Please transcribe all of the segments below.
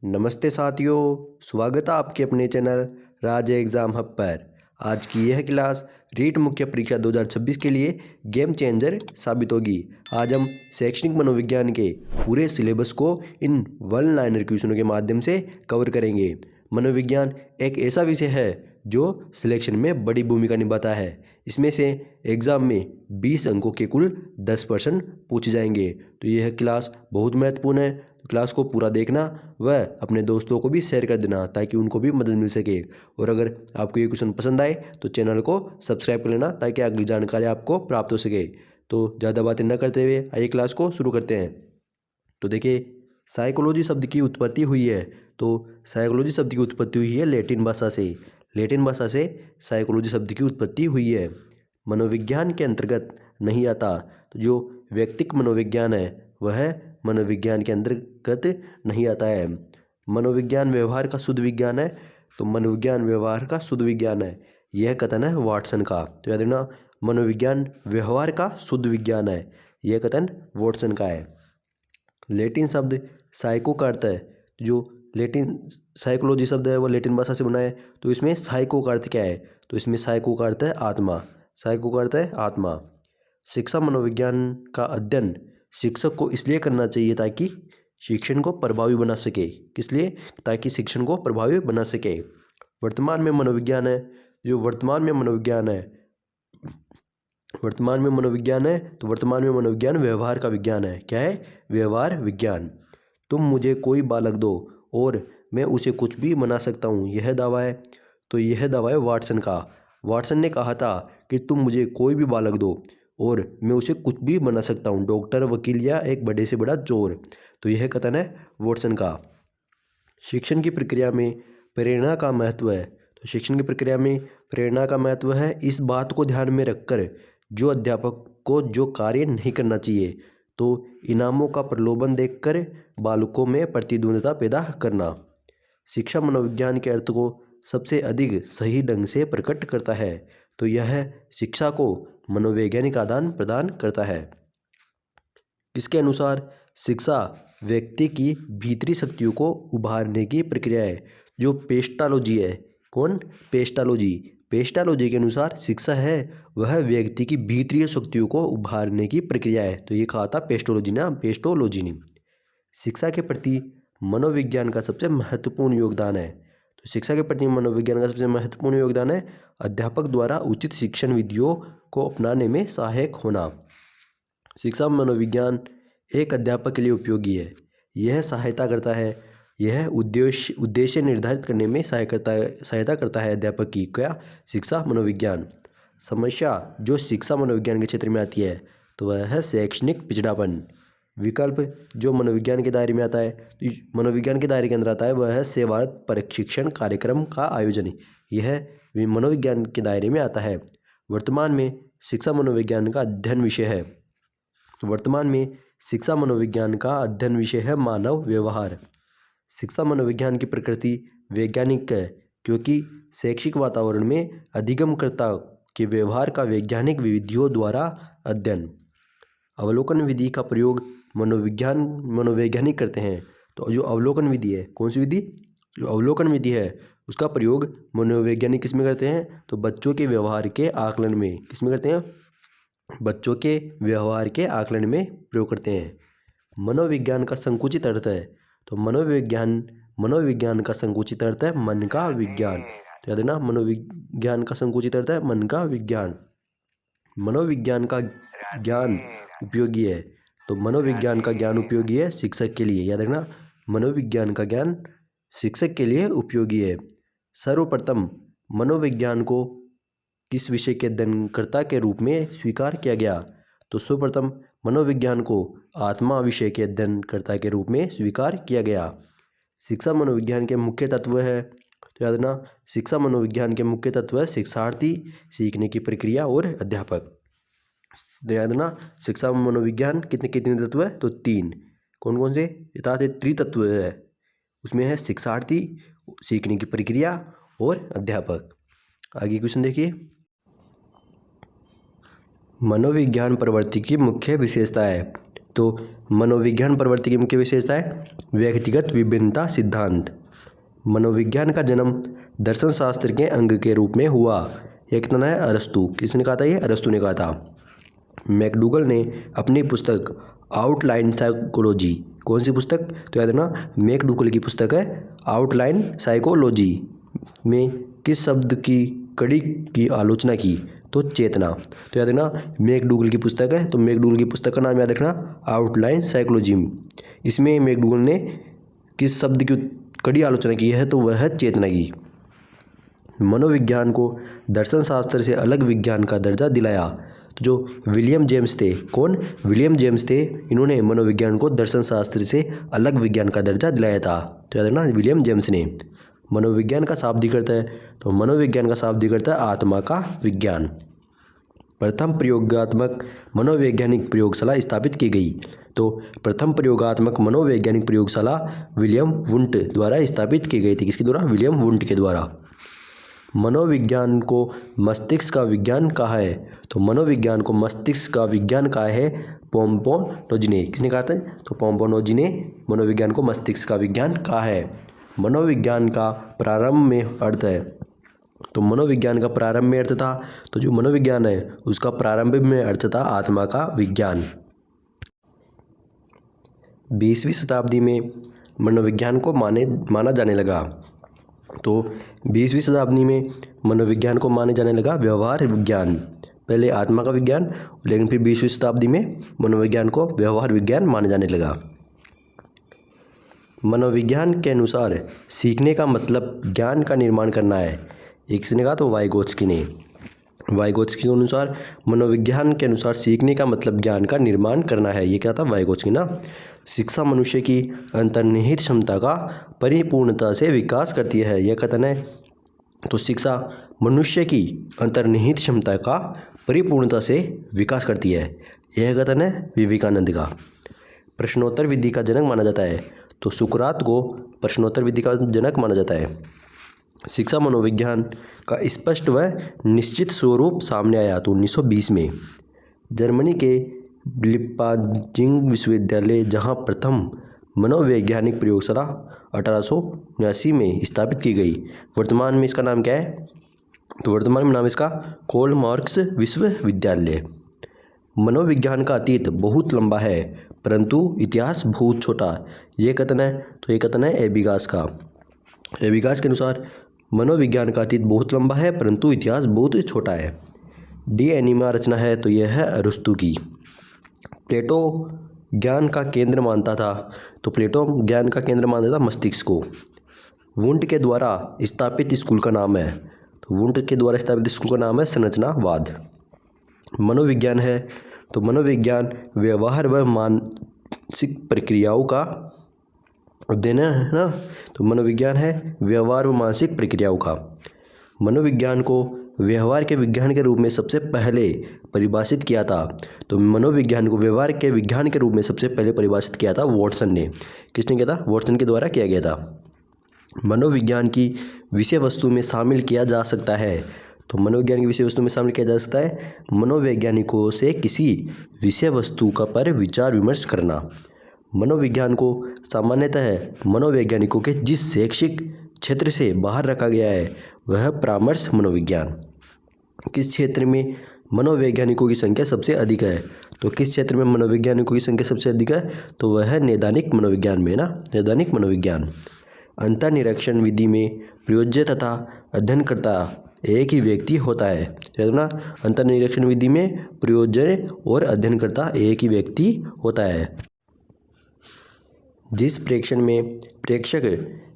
नमस्ते साथियों, स्वागत है आपके अपने चैनल राज एग्ज़ाम हब पर। आज की यह क्लास रीट मुख्य परीक्षा 2026 के लिए गेम चेंजर साबित होगी। आज हम शैक्षणिक मनोविज्ञान के पूरे सिलेबस को इन वन लाइनर क्वेश्चनों के माध्यम से कवर करेंगे। मनोविज्ञान एक ऐसा विषय है जो सिलेक्शन में बड़ी भूमिका निभाता है। इसमें से एग्ज़ाम में 20 अंकों के कुल 10% पूछे जाएंगे। तो यह क्लास बहुत महत्वपूर्ण है। तो क्लास को पूरा देखना व अपने दोस्तों को भी शेयर कर देना ताकि उनको भी मदद मिल सके। और अगर आपको ये क्वेश्चन पसंद आए तो चैनल को सब्सक्राइब कर लेना ताकि अगली जानकारी आपको प्राप्त हो सके। तो ज़्यादा बातें न करते हुए आइए क्लास को शुरू करते हैं। तो देखिए, साइकोलॉजी शब्द की उत्पत्ति हुई है। तो साइकोलॉजी शब्द की उत्पत्ति हुई है लैटिन भाषा से। लैटिन भाषा से साइकोलॉजी शब्द की उत्पत्ति हुई है। मनोविज्ञान के अंतर्गत नहीं आता। तो जो व्यक्तिक मनोविज्ञान है वह मनोविज्ञान के अंतर्गत नहीं आता है। मनोविज्ञान व्यवहार का शुद्ध विज्ञान है। तो मनोविज्ञान व्यवहार का शुद्ध विज्ञान है, यह कथन है वाटसन का। तो याद रखना, मनोविज्ञान व्यवहार का शुद्ध विज्ञान है, यह कथन वाटसन का है। लैटिन शब्द साइको का अर्थ है। जो लैटिन साइकोलॉजी शब्द है वो लैटिन भाषा से बना है। तो इसमें साइको का अर्थ क्या है? तो इसमें साइको का अर्थ है आत्मा। साइको का अर्थ है आत्मा। शिक्षा मनोविज्ञान का अध्ययन शिक्षक को इसलिए करना चाहिए ताकि शिक्षण को प्रभावी बना सके। किस लिए? ताकि शिक्षण को प्रभावी बना सके। वर्तमान में मनोविज्ञान है। जो वर्तमान में मनोविज्ञान है, वर्तमान में मनोविज्ञान है तो वर्तमान में मनोविज्ञान व्यवहार का विज्ञान है। क्या है? व्यवहार विज्ञान। तुम मुझे कोई बालक दो और मैं उसे कुछ भी बना सकता हूँ, यह दावा है। तो यह दावा है वाटसन का। वाटसन ने कहा था कि तुम मुझे कोई भी बालक दो और मैं उसे कुछ भी बना सकता हूँ, डॉक्टर, वकील या एक बड़े से बड़ा चोर। तो यह कथन है वाटसन का। शिक्षण की प्रक्रिया में प्रेरणा का महत्व है। तो शिक्षण की प्रक्रिया में प्रेरणा का महत्व है इस बात को ध्यान में रखकर जो अध्यापक को जो कार्य नहीं करना चाहिए तो इनामों का प्रलोभन देखकर बालकों में प्रतिद्वंद्विता पैदा करना। शिक्षा मनोविज्ञान के अर्थ को सबसे अधिक सही ढंग से प्रकट करता है। तो यह शिक्षा को मनोवैज्ञानिक आदान प्रदान करता है। इसके अनुसार शिक्षा व्यक्ति की भीतरी शक्तियों को उभारने की प्रक्रिया है। जो पेस्टालॉजी है, कौन? पेस्टालॉजी। पेस्टालॉजी के अनुसार शिक्षा है वह व्यक्ति की भीतरी शक्तियों को उभारने की प्रक्रिया है। तो ये कहा था पेस्टोलॉजी ने, पेस्टोलॉजी ने। शिक्षा के प्रति मनोविज्ञान का सबसे महत्वपूर्ण योगदान है। तो शिक्षा के प्रति मनोविज्ञान का सबसे महत्वपूर्ण योगदान है अध्यापक द्वारा उचित शिक्षण विधियों को अपनाने में सहायक होना। शिक्षा मनोविज्ञान एक अध्यापक के लिए उपयोगी है। यह उद्देश्य निर्धारित करने में सहायता करता है अध्यापक की। क्या? शिक्षा मनोविज्ञान। समस्या जो शिक्षा मनोविज्ञान के क्षेत्र में आती है तो वह है शैक्षणिक पिछड़ापन। विकल्प जो मनोविज्ञान के दायरे में आता है, मनोविज्ञान के दायरे के अंदर आता है, वह है सेवारत प्रशिक्षण कार्यक्रम का आयोजन। यह मनोविज्ञान के दायरे में आता है। वर्तमान में शिक्षा मनोविज्ञान का अध्ययन विषय है। तो वर्तमान में शिक्षा मनोविज्ञान का अध्ययन विषय है मानव व्यवहार। शिक्षा मनोविज्ञान की प्रकृति वैज्ञानिक है क्योंकि शैक्षिक वातावरण में अधिगमकर्ता के व्यवहार का वैज्ञानिक विधियों द्वारा अध्ययन। अवलोकन विधि का प्रयोग मनोवैज्ञानिक करते हैं। तो जो अवलोकन विधि है, कौन सी विधि? जो अवलोकन विधि है उसका प्रयोग मनोवैज्ञानिक किस में करते हैं? तो बच्चों के व्यवहार के आकलन में। किस में करते हैं? बच्चों के व्यवहार के आकलन में प्रयोग करते हैं। मनोविज्ञान का संकुचित अर्थ है। तो मनोविज्ञान का संकुचित अर्थ है मन का विज्ञान। तो याद रखना, मनोविज्ञान का संकुचित अर्थ है मन का विज्ञान। मनोविज्ञान का ज्ञान उपयोगी है। तो मनोविज्ञान का ज्ञान उपयोगी है शिक्षक के लिए। याद रखना, मनोविज्ञान का ज्ञान शिक्षक के लिए उपयोगी है। सर्वप्रथम मनोविज्ञान को किस विषय के अध्ययनकर्ता के रूप में स्वीकार किया गया? तो सर्वप्रथम मनोविज्ञान को आत्मा विषय के अध्ययनकर्ता के रूप में स्वीकार किया गया। शिक्षा मनोविज्ञान के मुख्य तत्व है। तो याद रखना, शिक्षा मनोविज्ञान के मुख्य तत्व है शिक्षार्थी, सीखने की प्रक्रिया और अध्यापक। याद रखना, शिक्षा मनोविज्ञान कितने कितने तत्व है? तो 3। कौन कौन से? त्रितत्व है। उसमें है शिक्षार्थी, सीखने की प्रक्रिया और अध्यापक। आगे क्वेश्चन देखिए। मनोविज्ञान प्रवृत्ति की मुख्य विशेषता है। तो मनोविज्ञान प्रवृत्ति की मुख्य विशेषता है व्यक्तिगत विभिन्नता सिद्धांत। मनोविज्ञान का जन्म दर्शन शास्त्र के अंग के रूप में हुआ। एक तना है अरस्तु। किसने कहा था? ये अरस्तु ने कहा था। मैकडूगल ने अपनी पुस्तक आउटलाइन साइकोलॉजी, कौन सी पुस्तक? तो याद रखना मैकडूगल की पुस्तक है आउटलाइन साइकोलॉजी में किस शब्द की कड़ी की आलोचना की? तो चेतना। तो याद रखना मैकडूगल की पुस्तक है, तो मैकडूगल की पुस्तक का नाम याद रखना आउटलाइन साइकोलॉजी। इसमें मैकडूगल ने किस शब्द की कड़ी आलोचना की है? तो वह है चेतना की। मनोविज्ञान को दर्शन शास्त्र से अलग विज्ञान का दर्जा दिलाया। तो जो विलियम जेम्स थे, कौन? विलियम जेम्स थे, इन्होंने मनोविज्ञान को दर्शन शास्त्र से अलग विज्ञान का दर्जा दिलाया था। तो याद रखना विलियम जेम्स ने। मनोविज्ञान का शाब्दिक अर्थ है, तो मनोविज्ञान का शाब्दिक अर्थ है आत्मा का विज्ञान। प्रथम प्रयोगात्मक मनोवैज्ञानिक प्रयोगशाला स्थापित की गई। तो प्रथम प्रयोगात्मक मनोवैज्ञानिक प्रयोगशाला विलियम वुंट द्वारा स्थापित की गई थी। किसके द्वारा? विलियम वुंट के द्वारा। मनोविज्ञान को मस्तिष्क का विज्ञान कहा है। तो मनोविज्ञान को मस्तिष्क का विज्ञान कहा है पोम्पोनोजी ने। किसने कहा था? तो पोम्पोनोजी ने मनोविज्ञान को मस्तिष्क का विज्ञान कहा है। मनोविज्ञान का प्रारंभ में अर्थ है, तो मनोविज्ञान का प्रारंभ में अर्थ था, तो जो मनोविज्ञान है उसका प्रारंभ में अर्थ था आत्मा का विज्ञान। 20वीं शताब्दी में मनोविज्ञान को माना जाने लगा। तो 20वीं शताब्दी में मनोविज्ञान को माने जाने लगा व्यवहार विज्ञान। पहले आत्मा का विज्ञान, लेकिन फिर 20वीं शताब्दी में मनोविज्ञान को व्यवहार विज्ञान माना जाने लगा। मनोविज्ञान के अनुसार सीखने का मतलब ज्ञान का निर्माण करना है। एक किसने कहा? तो वाइगोत्स्की ने। वाइगोत्स्की के अनुसार मनोविज्ञान के अनुसार सीखने का मतलब ज्ञान का निर्माण करना है। ये क्या था? वाइगोत्स्की ना। शिक्षा मनुष्य की अंतर्निहित क्षमता का परिपूर्णता से विकास करती है। यह कथन है, तो शिक्षा मनुष्य की अंतर्निहित क्षमता का परिपूर्णता से विकास करती है। यह कथन है विवेकानंद का। प्रश्नोत्तर विधि का जनक माना जाता है। तो सुकरात को प्रश्नोत्तर विधि का जनक माना जाता है। शिक्षा मनोविज्ञान का स्पष्ट व निश्चित स्वरूप सामने आया तो 1920 में। जर्मनी के लिप्पाजिंग विश्वविद्यालय, जहां प्रथम मनोवैज्ञानिक प्रयोगशाला 1879 में स्थापित की गई। वर्तमान में इसका नाम क्या है? तो वर्तमान में नाम इसका कार्ल मार्क्स विश्वविद्यालय। मनोविज्ञान का अतीत बहुत लंबा है परंतु इतिहास बहुत छोटा। ये कथन है, तो ये कथन है एबिगास का। एबिगास के अनुसार मनोविज्ञान का अतीत बहुत लंबा है परंतु इतिहास बहुत छोटा है। डी एनिमा रचना है, तो यह है अरस्तु की। प्लेटो ज्ञान का केंद्र मानता था, तो प्लेटो ज्ञान का केंद्र मानता था मस्तिष्क को। वुंट के द्वारा स्थापित स्कूल का नाम है, तो वुंट के द्वारा स्थापित स्कूल का नाम है संरचनावाद। मनोविज्ञान है, तो मनोविज्ञान व्यवहार व मानसिक प्रक्रियाओं का अध्ययन है ना। तो मनोविज्ञान है व्यवहार व मानसिक प्रक्रियाओं का। मनोविज्ञान को व्यवहार के विज्ञान के रूप में सबसे पहले परिभाषित किया था। तो मनोविज्ञान को व्यवहार के विज्ञान के रूप में सबसे पहले परिभाषित किया था वॉटसन ने। किसने किया था? वॉटसन के द्वारा किया गया था। मनोविज्ञान की विषय वस्तु में शामिल किया जा सकता है, तो मनोविज्ञान की विषय वस्तु में शामिल किया जा सकता है मनोवैज्ञानिकों से किसी विषय वस्तु का पर विचार विमर्श करना। मनोविज्ञान को सामान्यतः मनोवैज्ञानिकों के जिस शैक्षिक क्षेत्र से बाहर रखा गया है वह परामर्श मनोविज्ञान। किस क्षेत्र में मनोवैज्ञानिकों की संख्या सबसे अधिक है? तो किस क्षेत्र में मनोवैज्ञानिकों की संख्या सबसे अधिक है? तो वह है नैदानिक मनोविज्ञान में ना, नैदानिक मनोविज्ञान। अंतर्निरीक्षण विधि में प्रयोज्य तथा अध्ययनकर्ता एक ही व्यक्ति होता है। ना, अंतर्निरीक्षण विधि में प्रयोज्य और अध्ययनकर्ता एक ही व्यक्ति होता है। जिस प्रेक्षण में प्रेक्षक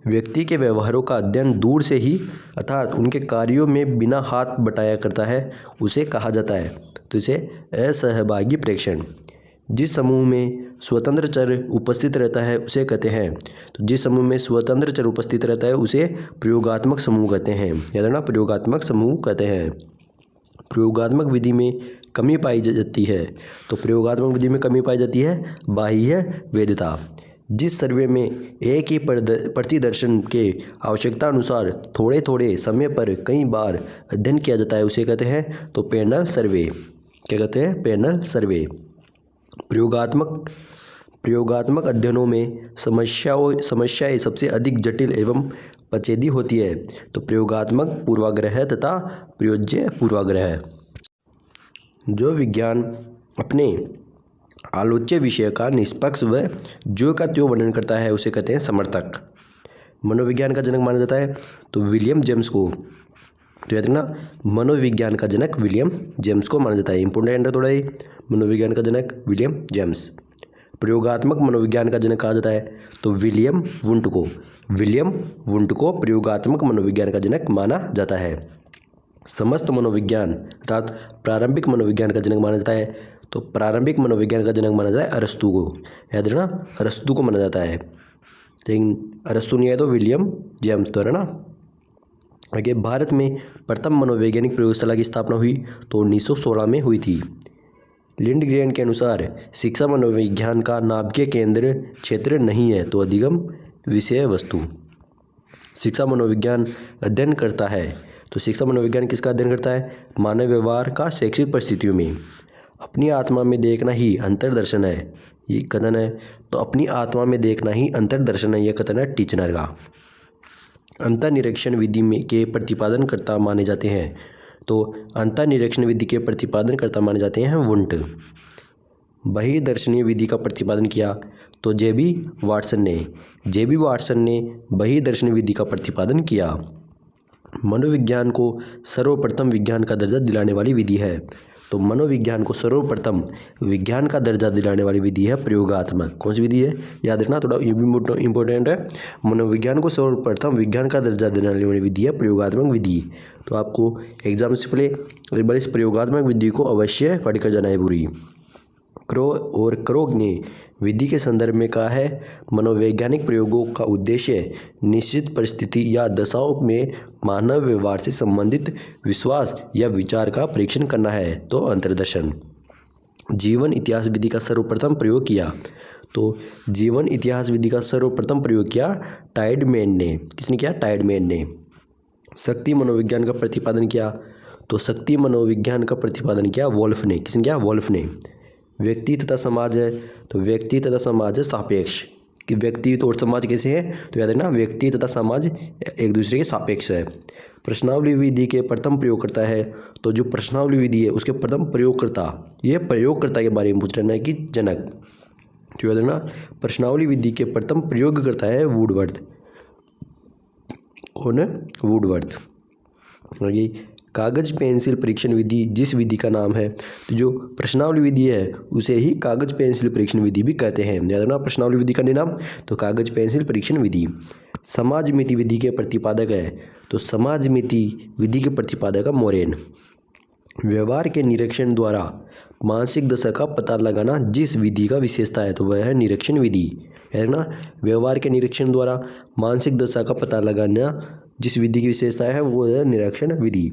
व्यक्ति के व्यवहारों का अध्ययन दूर से ही अर्थात उनके कार्यों में बिना हाथ बटाया करता है उसे कहा जाता है, तो इसे असहभागी प्रेक्षण। जिस समूह में स्वतंत्र चर उपस्थित रहता है उसे कहते हैं, तो जिस समूह में स्वतंत्र चर उपस्थित रहता है उसे प्रयोगात्मक समूह कहते हैं। याद रखना, प्रयोगात्मक समूह कहते हैं। प्रयोगात्मक विधि में कमी पाई जाती है, तो प्रयोगात्मक विधि में कमी पाई जाती है बाह्य वैधता। जिस सर्वे में एक ही प्रतिदर्शन के आवश्यकता अनुसार थोड़े थोड़े समय पर कई बार अध्ययन किया जाता है उसे कहते हैं तो पैनल सर्वे। क्या कहते हैं? पैनल सर्वे। प्रयोगात्मक अध्ययनों में समस्याएं सबसे अधिक जटिल एवं पेचीदी होती है। तो प्रयोगात्मक पूर्वाग्रह तथा प्रयोज्य पूर्वाग्रह। जो विज्ञान अपने आलोच्य विषय का निष्पक्ष व ज्यों का त्यों वर्णन करता है उसे कहते हैं समर्थक। मनोविज्ञान का जनक माना जाता है तो विलियम जेम्स को, तो याद रखना मनोविज्ञान का जनक विलियम जेम्स को माना जाता है। इंपोर्टेंट है थोड़ा ये, मनोविज्ञान का जनक विलियम जेम्स। प्रयोगात्मक मनोविज्ञान का जनक कहा जाता है तो विलियम वुंट को प्रयोगात्मक मनोविज्ञान का जनक माना जाता है। समस्त मनोविज्ञान अर्थात प्रारंभिक मनोविज्ञान का जनक माना जाता है तो प्रारंभिक मनोविज्ञान का जनक माना जाता है अरस्तु को। याद रखना अरस्तु को माना जाता है, लेकिन अरस्तु नहीं है तो विलियम जेम्स तो है ना। आगे भारत में प्रथम मनोवैज्ञानिक प्रयोगशाला की स्थापना हुई तो 1916 में हुई थी। लिंडग्रेन के अनुसार शिक्षा मनोविज्ञान का नाभिकीय केंद्र क्षेत्र नहीं है तो अधिगम विषय वस्तु। शिक्षा मनोविज्ञान अध्ययन करता है तो शिक्षा मनोविज्ञान किसका अध्ययन करता है? मानव व्यवहार का शैक्षिक परिस्थितियों में। अपनी आत्मा में देखना ही अंतर्दर्शन है, ये कथन है। तो अपनी आत्मा में देखना ही अंतर्दर्शन है, यह कथन है टीचनर का। अंतर्निरीक्षण विधि में के प्रतिपादनकर्ता माने जाते हैं तो अंतर्निरीक्षण विधि के प्रतिपादनकर्ता माने जाते हैं वुंट। बहिर्दर्शनीय विधि का प्रतिपादन किया तो जे.बी. वाटसन ने बहिर्दर्शनीय विधि का प्रतिपादन किया। मनोविज्ञान को सर्वप्रथम विज्ञान का दर्जा दिलाने वाली विधि है तो मनोविज्ञान को सर्वप्रथम विज्ञान का दर्जा दिलाने वाली विधि है प्रयोगात्मक। कौन सी विधि है? याद रखना, थोड़ा ये भी इम्पोर्टेंट है। मनोविज्ञान को सर्वप्रथम विज्ञान का दर्जा दिलाने वाली विधि है प्रयोगात्मक विधि। तो आपको एग्जाम से पहले एक बार इस प्रयोगात्मक विधि को अवश्य पढ़कर जाना है पूरी। क्रोग ने विधि के संदर्भ में कहा है मनोवैज्ञानिक प्रयोगों का उद्देश्य निश्चित परिस्थिति या दशाओं में मानव व्यवहार से संबंधित विश्वास या विचार का परीक्षण करना है तो अंतर्दर्शन। जीवन इतिहास विधि का सर्वप्रथम प्रयोग किया तो जीवन इतिहास विधि का सर्वप्रथम प्रयोग किया टाइडमैन ने। किसने किया? टाइडमैन ने। शक्ति मनोविज्ञान का प्रतिपादन किया तो शक्ति मनोविज्ञान का प्रतिपादन किया वोल्फ ने। किसने किया? वोल्फ ने। व्यक्ति तथा समाज है तो व्यक्ति तथा समाज सापेक्ष, कि व्यक्ति और समाज कैसे हैं? तो याद रखना व्यक्ति तथा समाज एक दूसरे के सापेक्ष है। प्रश्नावली विधि के प्रथम प्रयोगकर्ता है तो जो प्रश्नावली विधि है उसके प्रथम प्रयोगकर्ता, ये प्रयोगकर्ता के बारे में पूछ रहा है कि जनक। तो याद रखना प्रश्नावली विधि के प्रथम प्रयोगकर्ता है वुडवर्थ। कौन है? वुडवर्थ। आगे कागज पेंसिल परीक्षण विधि जिस विधि का नाम है तो जो प्रश्नावली विधि है उसे ही कागज पेंसिल परीक्षण विधि भी कहते हैं। याद रखना प्रश्नावली विधि का नाम तो कागज पेंसिल परीक्षण विधि। समाज मिति विधि के प्रतिपादक है तो समाज मिति विधि के प्रतिपादक है मोरेन। व्यवहार के निरीक्षण द्वारा मानसिक दशा का पता लगाना जिस विधि का विशेषता है तो वह है निरीक्षण विधि। है ना, व्यवहार के निरीक्षण द्वारा मानसिक दशा का पता लगाना जिस विधि की विशेषता है वो है निरीक्षण विधि।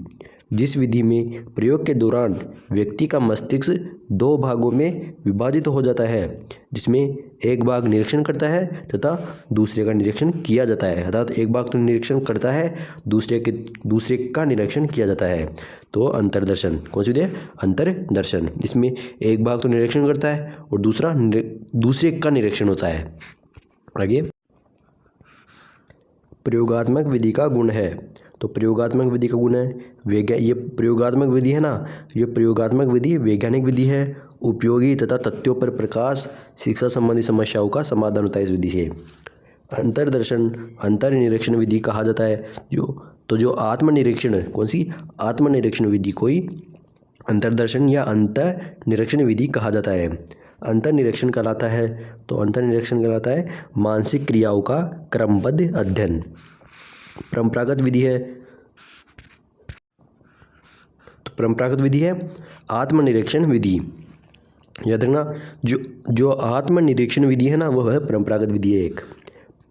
जिस विधि में प्रयोग के दौरान व्यक्ति का मस्तिष्क दो भागों में विभाजित हो जाता है, जिसमें एक भाग निरीक्षण करता है तथा दूसरे का निरीक्षण किया जाता है। अर्थात एक भाग तो निरीक्षण करता है, दूसरे का निरीक्षण किया जाता है तो अंतर्दर्शन। कौन सी विधि है? अंतर्दर्शन। जिसमें एक भाग तो निरीक्षण करता है और दूसरे का निरीक्षण होता है। आगे प्रयोगात्मक विधि का गुण है तो प्रयोगात्मक विधि का गुण है ये प्रयोगात्मक विधि है ना, ये प्रयोगात्मक विधि वैज्ञानिक विधि है। उपयोगी तथा तथ्यों पर प्रकाश शिक्षा संबंधी समस्याओं का समाधान होता है इस विधि से। अंतर्दर्शन अंतर्निरीक्षण विधि कहा जाता है जो आत्मनिरीक्षण, कौन सी? आत्मनिरीक्षण विधि कोई अंतर्दर्शन या अंतर्निरीक्षण विधि कहा जाता है। अंतर्निरीक्षण कहलाता है तो अंतर्निरीक्षण कहलाता है मानसिक क्रियाओं का क्रमबद्ध अध्ययन। परंपरागत विधि है तो परंपरागत विधि है आत्मनिरीक्षण विधि। याद रखना जो आत्मनिरीक्षण विधि है ना वो है परंपरागत विधि है। एक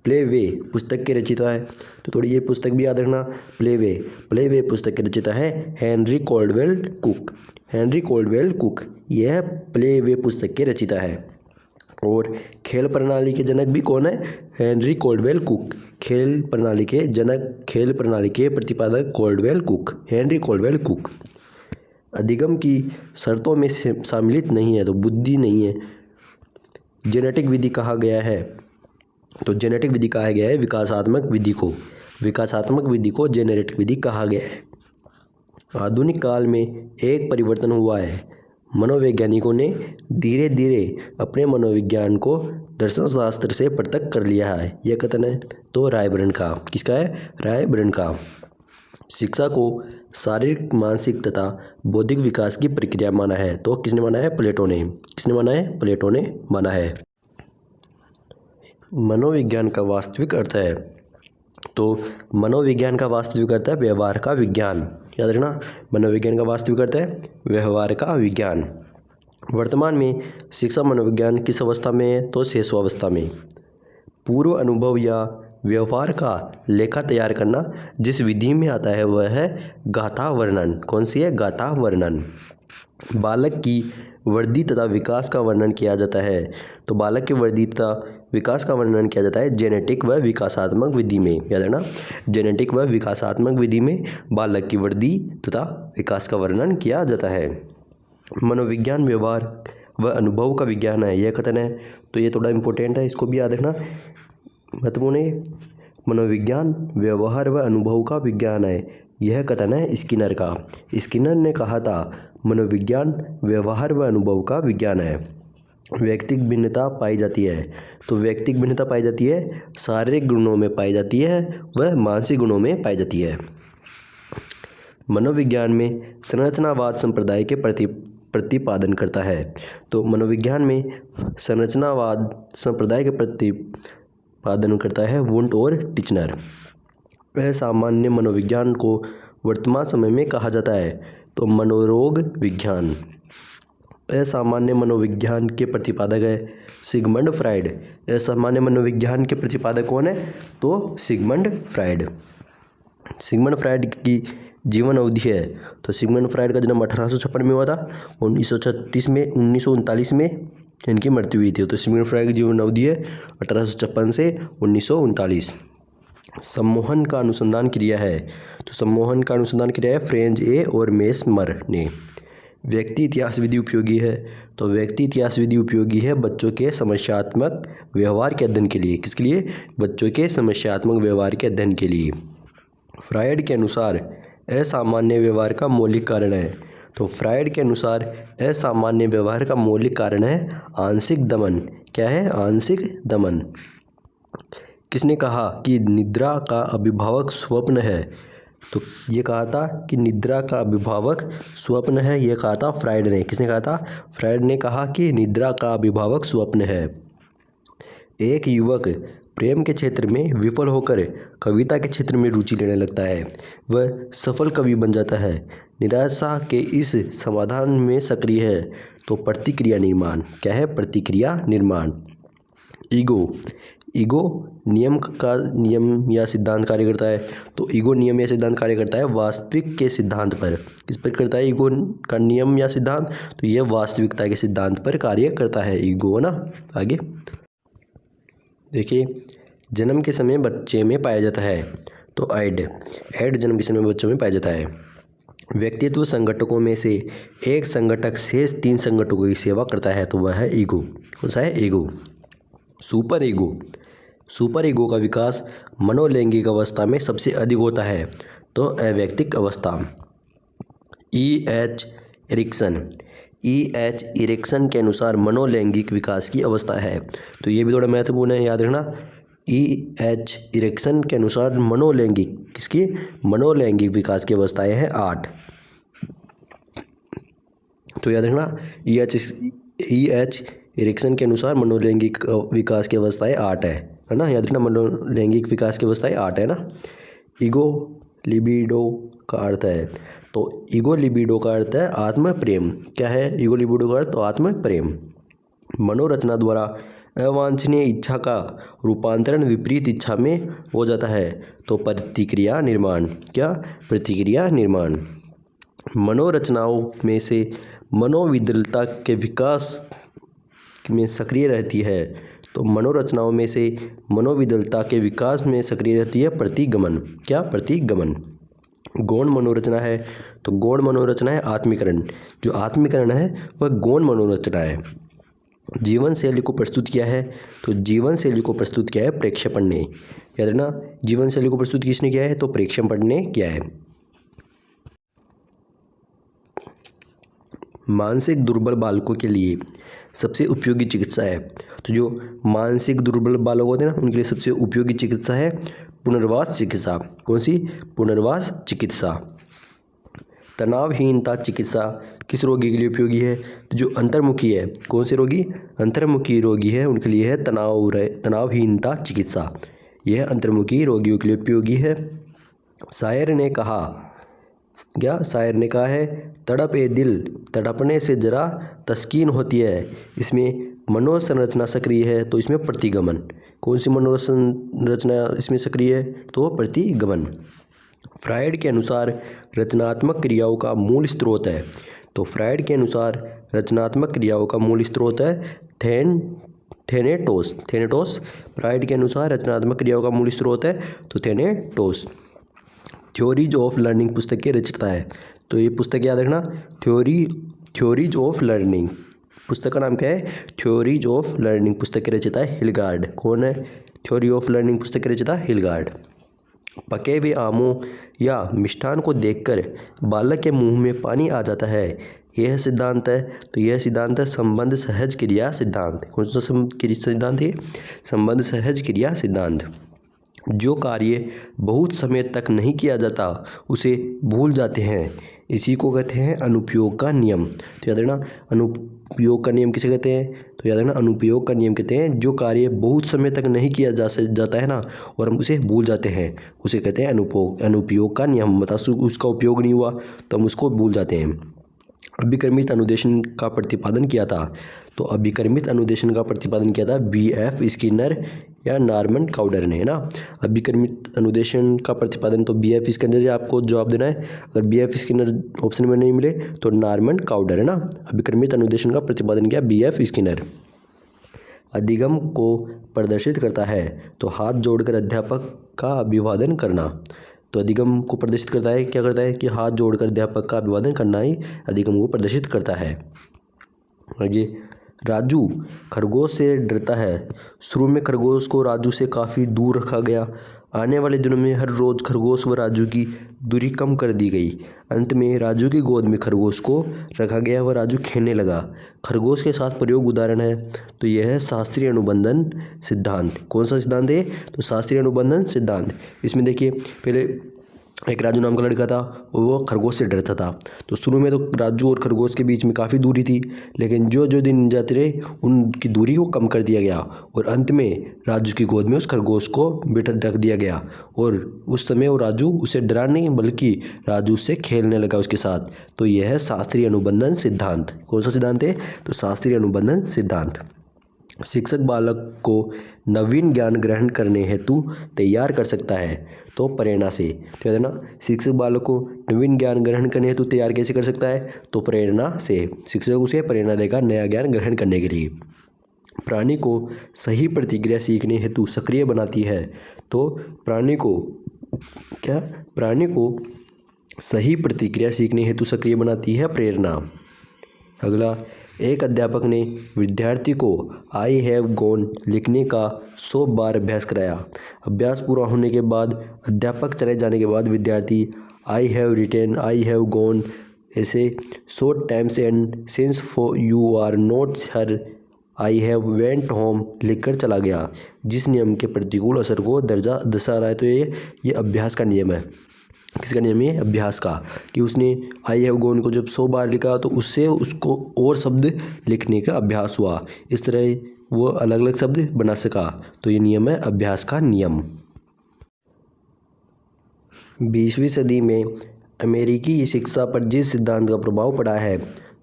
प्लेवे पुस्तक के रचयिता है तो थोड़ी ये पुस्तक भी याद रखना। प्लेवे पुस्तक के रचयिता है हेनरी कोल्डवेल कुक। यह प्लेवे पुस्तक के रचयिता है। और खेल प्रणाली के जनक भी कौन है? Henry Caldwell Cook. खेल प्रणाली के प्रतिपादक हेनरी कोल्डवेल कुक। अधिगम की शर्तों में सम्मिलित नहीं है तो बुद्धि नहीं है जेनेटिक विधि कहा गया है? तो जेनेटिक विधि कहा गया है विकासात्मक विधि को। विकासात्मक विधि को जेनेटिक विधि कहा गया है। आधुनिक काल में एक परिवर्तन हुआ है। मनोवैज्ञानिकों ने धीरे धीरे अपने मनोविज्ञान को दर्शन शास्त्र से पृथक कर लिया है। यह कथन है तो रायबर्न का। किसका है? रायबर्न का। शिक्षा को शारीरिक, मानसिक तथा बौद्धिक विकास की प्रक्रिया माना है। तो किसने माना है? प्लेटो ने। किसने माना है? प्लेटो ने माना है। मनोविज्ञान का वास्तविक अर्थ है? तो मनोविज्ञान का वास्तविक अर्थ है व्यवहार का विज्ञान। याद रखना, मनोविज्ञान का वास्तविक अर्थ है व्यवहार का विज्ञान। वर्तमान में शिक्षा मनोविज्ञान किस अवस्था में है? तो शेषावस्था में। पूर्व अनुभव या व्यवहार का लेखा तैयार करना जिस विधि में आता है वह है गाथा वर्णन। कौन सी है? गाथा वर्णन। बालक की वृद्धि तथा विकास का वर्णन किया जाता है। तो बालक की वृद्धि तथा विकास का वर्णन किया जाता है जेनेटिक व विकासात्मक विधि में। याद रखना, जेनेटिक व विकासात्मक विधि में बालक की वृद्धि तथा विकास का वर्णन किया जाता है। मनोविज्ञान व्यवहार व अनुभव का विज्ञान है। यह कथन है तो ये थोड़ा इंपॉर्टेंट है, इसको भी याद रखना, महत्वपूर्ण है। मनोविज्ञान व्यवहार व अनुभव का विज्ञान है। यह कथन है स्किनर का। स्किनर ने कहा था मनोविज्ञान व्यवहार व अनुभव का विज्ञान है। व्यक्तिगत भिन्नता पाई जाती है। तो व्यक्तिगत भिन्नता पाई जाती है शारीरिक गुणों में पाई जाती है व मानसिक गुणों में पाई जाती है। मनोविज्ञान में संरचनावाद संप्रदाय के प्रतिपादन करता है। तो मनोविज्ञान में संरचनावाद संप्रदाय के प्रतिपादन करता है वुंट और टिचनर। असामान्य मनोविज्ञान को वर्तमान समय में कहा जाता है तो मनोरोग विज्ञान। असामान्य मनोविज्ञान के प्रतिपादक है सिगमंड फ्राइड। असामान्य मनोविज्ञान के प्रतिपादक कौन है? तो सिगमंड फ्राइड। सिगमंड फ्राइड की जीवन अवधि है तो सिगमंड फ्राइड का जन्म 1856 में हुआ था। 1936 में 1939 में इनकी मृत्यु हुई थी। तो सिगमंड फ्राइड की जीवन अवधि है 1856 से 1939। सम्मोहन का अनुसंधान किया है। तो सम्मोहन का अनुसंधान किया है फ्रेंज ए और मेस्मर ने। व्यक्ति इतिहास विधि उपयोगी है। तो व्यक्ति इतिहास विधि उपयोगी है बच्चों के समस्यात्मक व्यवहार के अध्ययन के लिए। किसके लिए? बच्चों के समस्यात्मक व्यवहार के अध्ययन के लिए। फ्रायड के अनुसार असामान्य व्यवहार का मौलिक कारण है। तो फ्रायड के अनुसार असामान्य व्यवहार का मौलिक कारण है आंशिक दमन। क्या है? आंशिक दमन। किसने कहा कि निद्रा का अभिभावक स्वप्न है? तो ये कहा था कि निद्रा का अभिभावक स्वप्न है। ये कहा था फ्रायड ने। किसने कहा था? फ्रायड ने कहा कि निद्रा का अभिभावक स्वप्न है। एक युवक प्रेम के क्षेत्र में विफल होकर कविता के क्षेत्र में रुचि लेने लगता है। वह सफल कवि बन जाता है। निराशा के इस समाधान में सक्रिय है तो प्रतिक्रिया निर्माण। क्या है? प्रतिक्रिया निर्माण। ईगो। ईगो नियम या सिद्धांत कार्य करता है। तो ईगो नियम या सिद्धांत कार्य करता है वास्तविक के सिद्धांत पर। किस पर करता है ईगो का नियम या सिद्धांत? तो यह वास्तविकता के सिद्धांत पर कार्य करता है ईगो ना। आगे देखिए, जन्म के समय बच्चे में पाया जाता है तो ऐड जन्म के समय बच्चों में पाया जाता है। व्यक्तित्व संगठकों में से एक संगठक शेष 3 संगठकों की सेवा करता है तो वह है ईगो। कौन सा है? Ego. Super ego. Super ego का विकास मनोलैंगिक अवस्था में सबसे अधिक होता है तो अवैयक्तिक अवस्था। E.H. इरिक्सन के अनुसार मनोलैंगिक विकास की अवस्था है। तो ये भी थोड़ा महत्वपूर्ण है, याद रखना। E.H. इरिक्सन के अनुसार मनोलैंगिक विकास की अवस्थाएं हैं 8। तो याद रखना, E.H. इरिक्सन के अनुसार मनोलैंगिक विकास की अवस्थाएं 8 है ना। याद रखना, मनोलैंगिक विकास की अवस्थाएं 8 है ना। ईगो लिबिडो का अर्थ है तो ईगो लिबिडो का अर्थ है आत्म प्रेम। क्या है ईगो लिबिडो का अर्थ? तो आत्म प्रेम। मनोरचना द्वारा अवांछनीय इच्छा का रूपांतरण विपरीत इच्छा में हो जाता है तो प्रतिक्रिया निर्माण। क्या? प्रतिक्रिया निर्माण। मनोरचनाओं में से मनोविद्वलता के विकास में सक्रिय रहती है तो मनोरचनाओं में से मनोविद्वलता के विकास में सक्रिय रहती है प्रतिगमन। क्या? प्रतिगमन। गौण मनोरचना है तो गौण मनोरचना है आत्मीकरण। जो आत्मीकरण है वह गौण मनोरचना है। जीवन शैली को प्रस्तुत किया है? तो जीवन शैली को प्रस्तुत किया है प्रेक्षेपण ने। याद रखना, जीवन शैली को प्रस्तुत किसने किया है? तो प्रेक्षेपण ने किया है। मानसिक दुर्बल बालकों के लिए सबसे उपयोगी चिकित्सा है। तो जो मानसिक दुर्बल बालक होते हैं ना, उनके लिए सबसे उपयोगी चिकित्सा है पुनर्वास चिकित्सा। कौन सी? पुनर्वास चिकित्सा। तनावहीनता चिकित्सा किस रोगी के लिए उपयोगी है? तो जो अंतर्मुखी है। कौन से रोगी? अंतर्मुखी रोगी है, उनके लिए है तनावहीनता चिकित्सा। यह अंतर्मुखी रोगियों के लिए उपयोगी है। शायर ने कहा, क्या शायर ने कहा है? तड़प ए दिल, तड़पने से जरा तस्कीन होती है। इसमें मनोसंरचना सक्रिय है, तो इसमें प्रतिगमन। कौन सी मनोसंरचना इसमें सक्रिय है? तो प्रतिगमन। फ्रायड के अनुसार रचनात्मक क्रियाओं का मूल स्रोत है। तो फ्रायड के अनुसार रचनात्मक क्रियाओं का मूल स्रोत है थेनेटोस। फ्रायड के अनुसार रचनात्मक क्रियाओं का मूल स्रोत है तो थेनेटोस। थ्योरीज ऑफ लर्निंग पुस्तक के रचयिता है। तो ये पुस्तक याद रखना, थ्योरीज ऑफ लर्निंग। पुस्तक का नाम क्या है? Theories of learning. पुस्तक के रचयिता है हिलगार्ड। कौन है? थ्योरी ऑफ लर्निंग पुस्तक के रचयिता हिलगार्ड। पके हुए आमों या मिष्ठान को देखकर बालक के मुंह में पानी आ जाता है, यह सिद्धांत है। तो यह सिद्धांत है संबंध सहज क्रिया सिद्धांत। कौन सा सिद्धांत है? संबंध सहज क्रिया सिद्धांत। जो कार्य बहुत समय तक नहीं किया जाता उसे भूल जाते हैं, इसी को कहते हैं अनुपयोग का नियम। तो याद रखना, अनुपयोग का नियम किसे कहते हैं? तो याद रखना, अनुपयोग का नियम कहते हैं जो कार्य बहुत समय तक नहीं किया जाता है ना, और हम उसे भूल जाते हैं, उसे कहते हैं अनुपयोग का नियम। मतलब उसका उपयोग नहीं हुआ तो हम उसको भूल जाते हैं। अभिक्रमित अनुदेशन का प्रतिपादन किया था। तो अभिक्रमित अनुदेशन का प्रतिपादन किया था B.F. स्किनर या नॉर्मन काउडर ने, है ना। अभिक्रमित अनुदेशन का प्रतिपादन तो B.F. स्किनर आपको जवाब देना है। अगर B.F. स्किनर ऑप्शन में नहीं मिले तो नॉर्मन काउडर, है ना। अभिक्रमित अनुदेशन का प्रतिपादन किया B.F. स्किनर। अधिगम को प्रदर्शित करता है। तो हाथ जोड़कर अध्यापक का अभिवादन करना। तो अधिगम को प्रदर्शित करता है, क्या करता है कि हाथ जोड़कर अध्यापक का अभिवादन करना ही अधिगम को प्रदर्शित करता है। आगे, राजू खरगोश से डरता है। शुरू में खरगोश को राजू से काफ़ी दूर रखा गया। आने वाले दिनों में हर रोज़ खरगोश व राजू की दूरी कम कर दी गई। अंत में राजू की गोद में खरगोश को रखा गया व राजू खेलने लगा। खरगोश के साथ प्रयोग उदाहरण है। तो यह है शास्त्रीय अनुबंधन सिद्धांत। कौन सा सिद्धांत है? तो शास्त्रीय अनुबंधन सिद्धांत। इसमें देखिए, पहले एक राजू नाम का लड़का था और वो खरगोश से डरता था। तो शुरू में तो राजू और खरगोश के बीच में काफ़ी दूरी थी, लेकिन जो जो दिन जाते रहे उनकी दूरी को कम कर दिया गया और अंत में राजू की गोद में उस खरगोश को रख दिया गया। और उस समय वो राजू उसे डरा नहीं बल्कि राजू से खेलने लगा उसके साथ। तो यह है शास्त्रीय अनुबंधन सिद्धांत। कौन सा सिद्धांत है? तो शास्त्रीय अनुबंधन सिद्धांत। शिक्षक बालक को नवीन ज्ञान ग्रहण करने हेतु तैयार कर सकता है, तो प्रेरणा से। तो याद रखना, शिक्षक बालक को नवीन ज्ञान ग्रहण करने हेतु तैयार कैसे कर सकता है? तो प्रेरणा से। शिक्षक उसे प्रेरणा देगा नया ज्ञान ग्रहण करने के लिए। प्राणी को सही प्रतिक्रिया सीखने हेतु सक्रिय बनाती है। तो प्राणी को सही प्रतिक्रिया सीखने हेतु सक्रिय बनाती है प्रेरणा। अगला, एक अध्यापक ने विद्यार्थी को आई हैव गॉन लिखने का 100 बार अभ्यास कराया। अभ्यास पूरा होने के बाद अध्यापक चले जाने के बाद विद्यार्थी I have written, I have gone ऐसे 100 times and since for you are not her I have went home लिखकर चला गया। जिस नियम के प्रतिकूल असर को दर्शा रहा है। तो ये अभ्यास का नियम है। किसका नियम है? अभ्यास का। कि उसने आई हैव गॉन को जब 100 बार लिखा तो उससे उसको और शब्द लिखने का अभ्यास हुआ। इस तरह वो अलग अलग शब्द बना सका। तो ये नियम है अभ्यास का नियम। 20वीं सदी में अमेरिकी शिक्षा पर जिस सिद्धांत का प्रभाव पड़ा है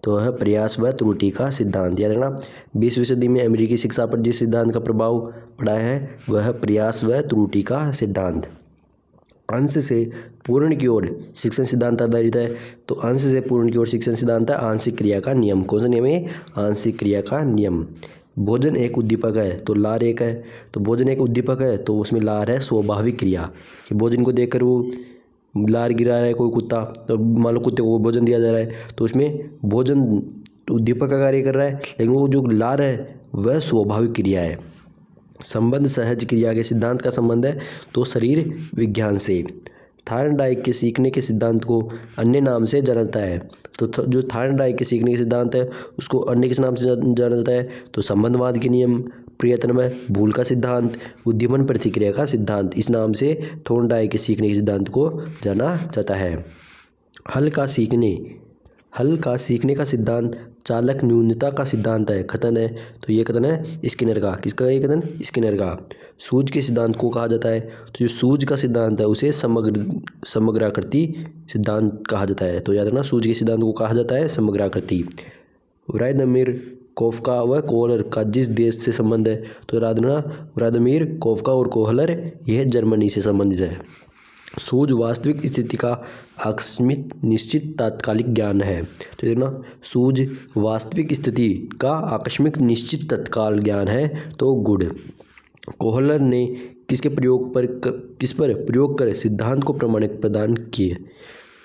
तो वह प्रयास व त्रुटि का सिद्धांत। याद रखना, 20वीं सदी में अमेरिकी शिक्षा पर जिस सिद्धांत का प्रभाव पड़ा है वह प्रयास व त्रुटि का सिद्धांत। अंश से पूर्ण की ओर शिक्षण सिद्धांत आधारित है। तो अंश से पूर्ण की ओर शिक्षण सिद्धांत है आंशिक क्रिया का नियम। कौन सा नियम है? आंशिक क्रिया का नियम। भोजन एक उद्दीपक है तो लार एक है। तो भोजन एक उद्दीपक है तो उसमें लार है स्वाभाविक क्रिया, कि भोजन को देखकर वो लार गिरा रहा है कोई कुत्ता, तो मान लो कुत्ते को भोजन दिया जा रहा है तो उसमें भोजन उद्दीपक का कार्य कर रहा है, लेकिन वो जो ला रहा है वह स्वाभाविक क्रिया है। संबंध सहज क्रिया के सिद्धांत का संबंध है तो शरीर विज्ञान से। थार्नडाइक के सीखने के सिद्धांत को अन्य नाम से जाना जाता है। तो जो थार्नडाइक के सीखने के सिद्धांत है उसको अन्य किस नाम से जाना जाता है? तो संबंधवाद के नियम, प्रयत्न में भूल का सिद्धांत, उद्दीपन प्रतिक्रिया का सिद्धांत, इस नाम से थॉर्नडाइक के सीखने के सिद्धांत को जाना जाता है। हल का सीखने का सिद्धांत चालक न्यूनता का सिद्धांत है। कथन है तो ये कथन है स्किनर का। किसका ये कथन? स्किनर का। सूझ के सिद्धांत को कहा जाता है तो जो सूझ का सिद्धांत है उसे समग्राकृति सिद्धांत कहा जाता है। तो याद रखना, सूझ के सिद्धांत को कहा जाता है समग्राकृति। व्लादिमीर कोफ्का व कोहलर का जिस देश से संबंध है तो याद रखना, व्लादिमीर कोफ्का और कोहलर यह जर्मनी से संबंधित है। सूझ वास्तविक स्थिति का आकस्मिक निश्चित तात्कालिक ज्ञान है। तो देखना, सूझ वास्तविक स्थिति का आकस्मिक निश्चित तत्काल ज्ञान है तो गुड। कोहलर ने किस पर प्रयोग कर सिद्धांत को प्रमाणिक प्रदान किए?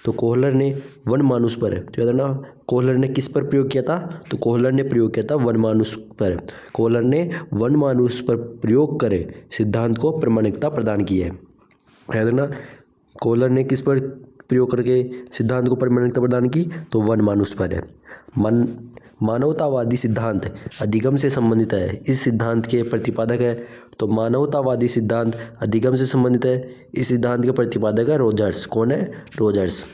तो कोहलर ने वनमानुष पर। तो याद रखना, कोहलर ने किस पर प्रयोग किया था? तो कोहलर ने प्रयोग किया था वनमानुष पर। कोहलर ने वनमानुष पर प्रयोग कर सिद्धांत को प्रमाणिकता प्रदान की है। याद रखना, कोहलर ने किस पर प्रयोग करके सिद्धांत को प्रमाणिकता प्रदान की? तो वनमानुष पर है। मानवतावादी सिद्धांत अधिगम से संबंधित है। इस सिद्धांत के प्रतिपादक है तो मानवतावादी सिद्धांत अधिगम से संबंधित है। इस सिद्धांत के प्रतिपादक है रोजर्स। कौन है? रोजर्स।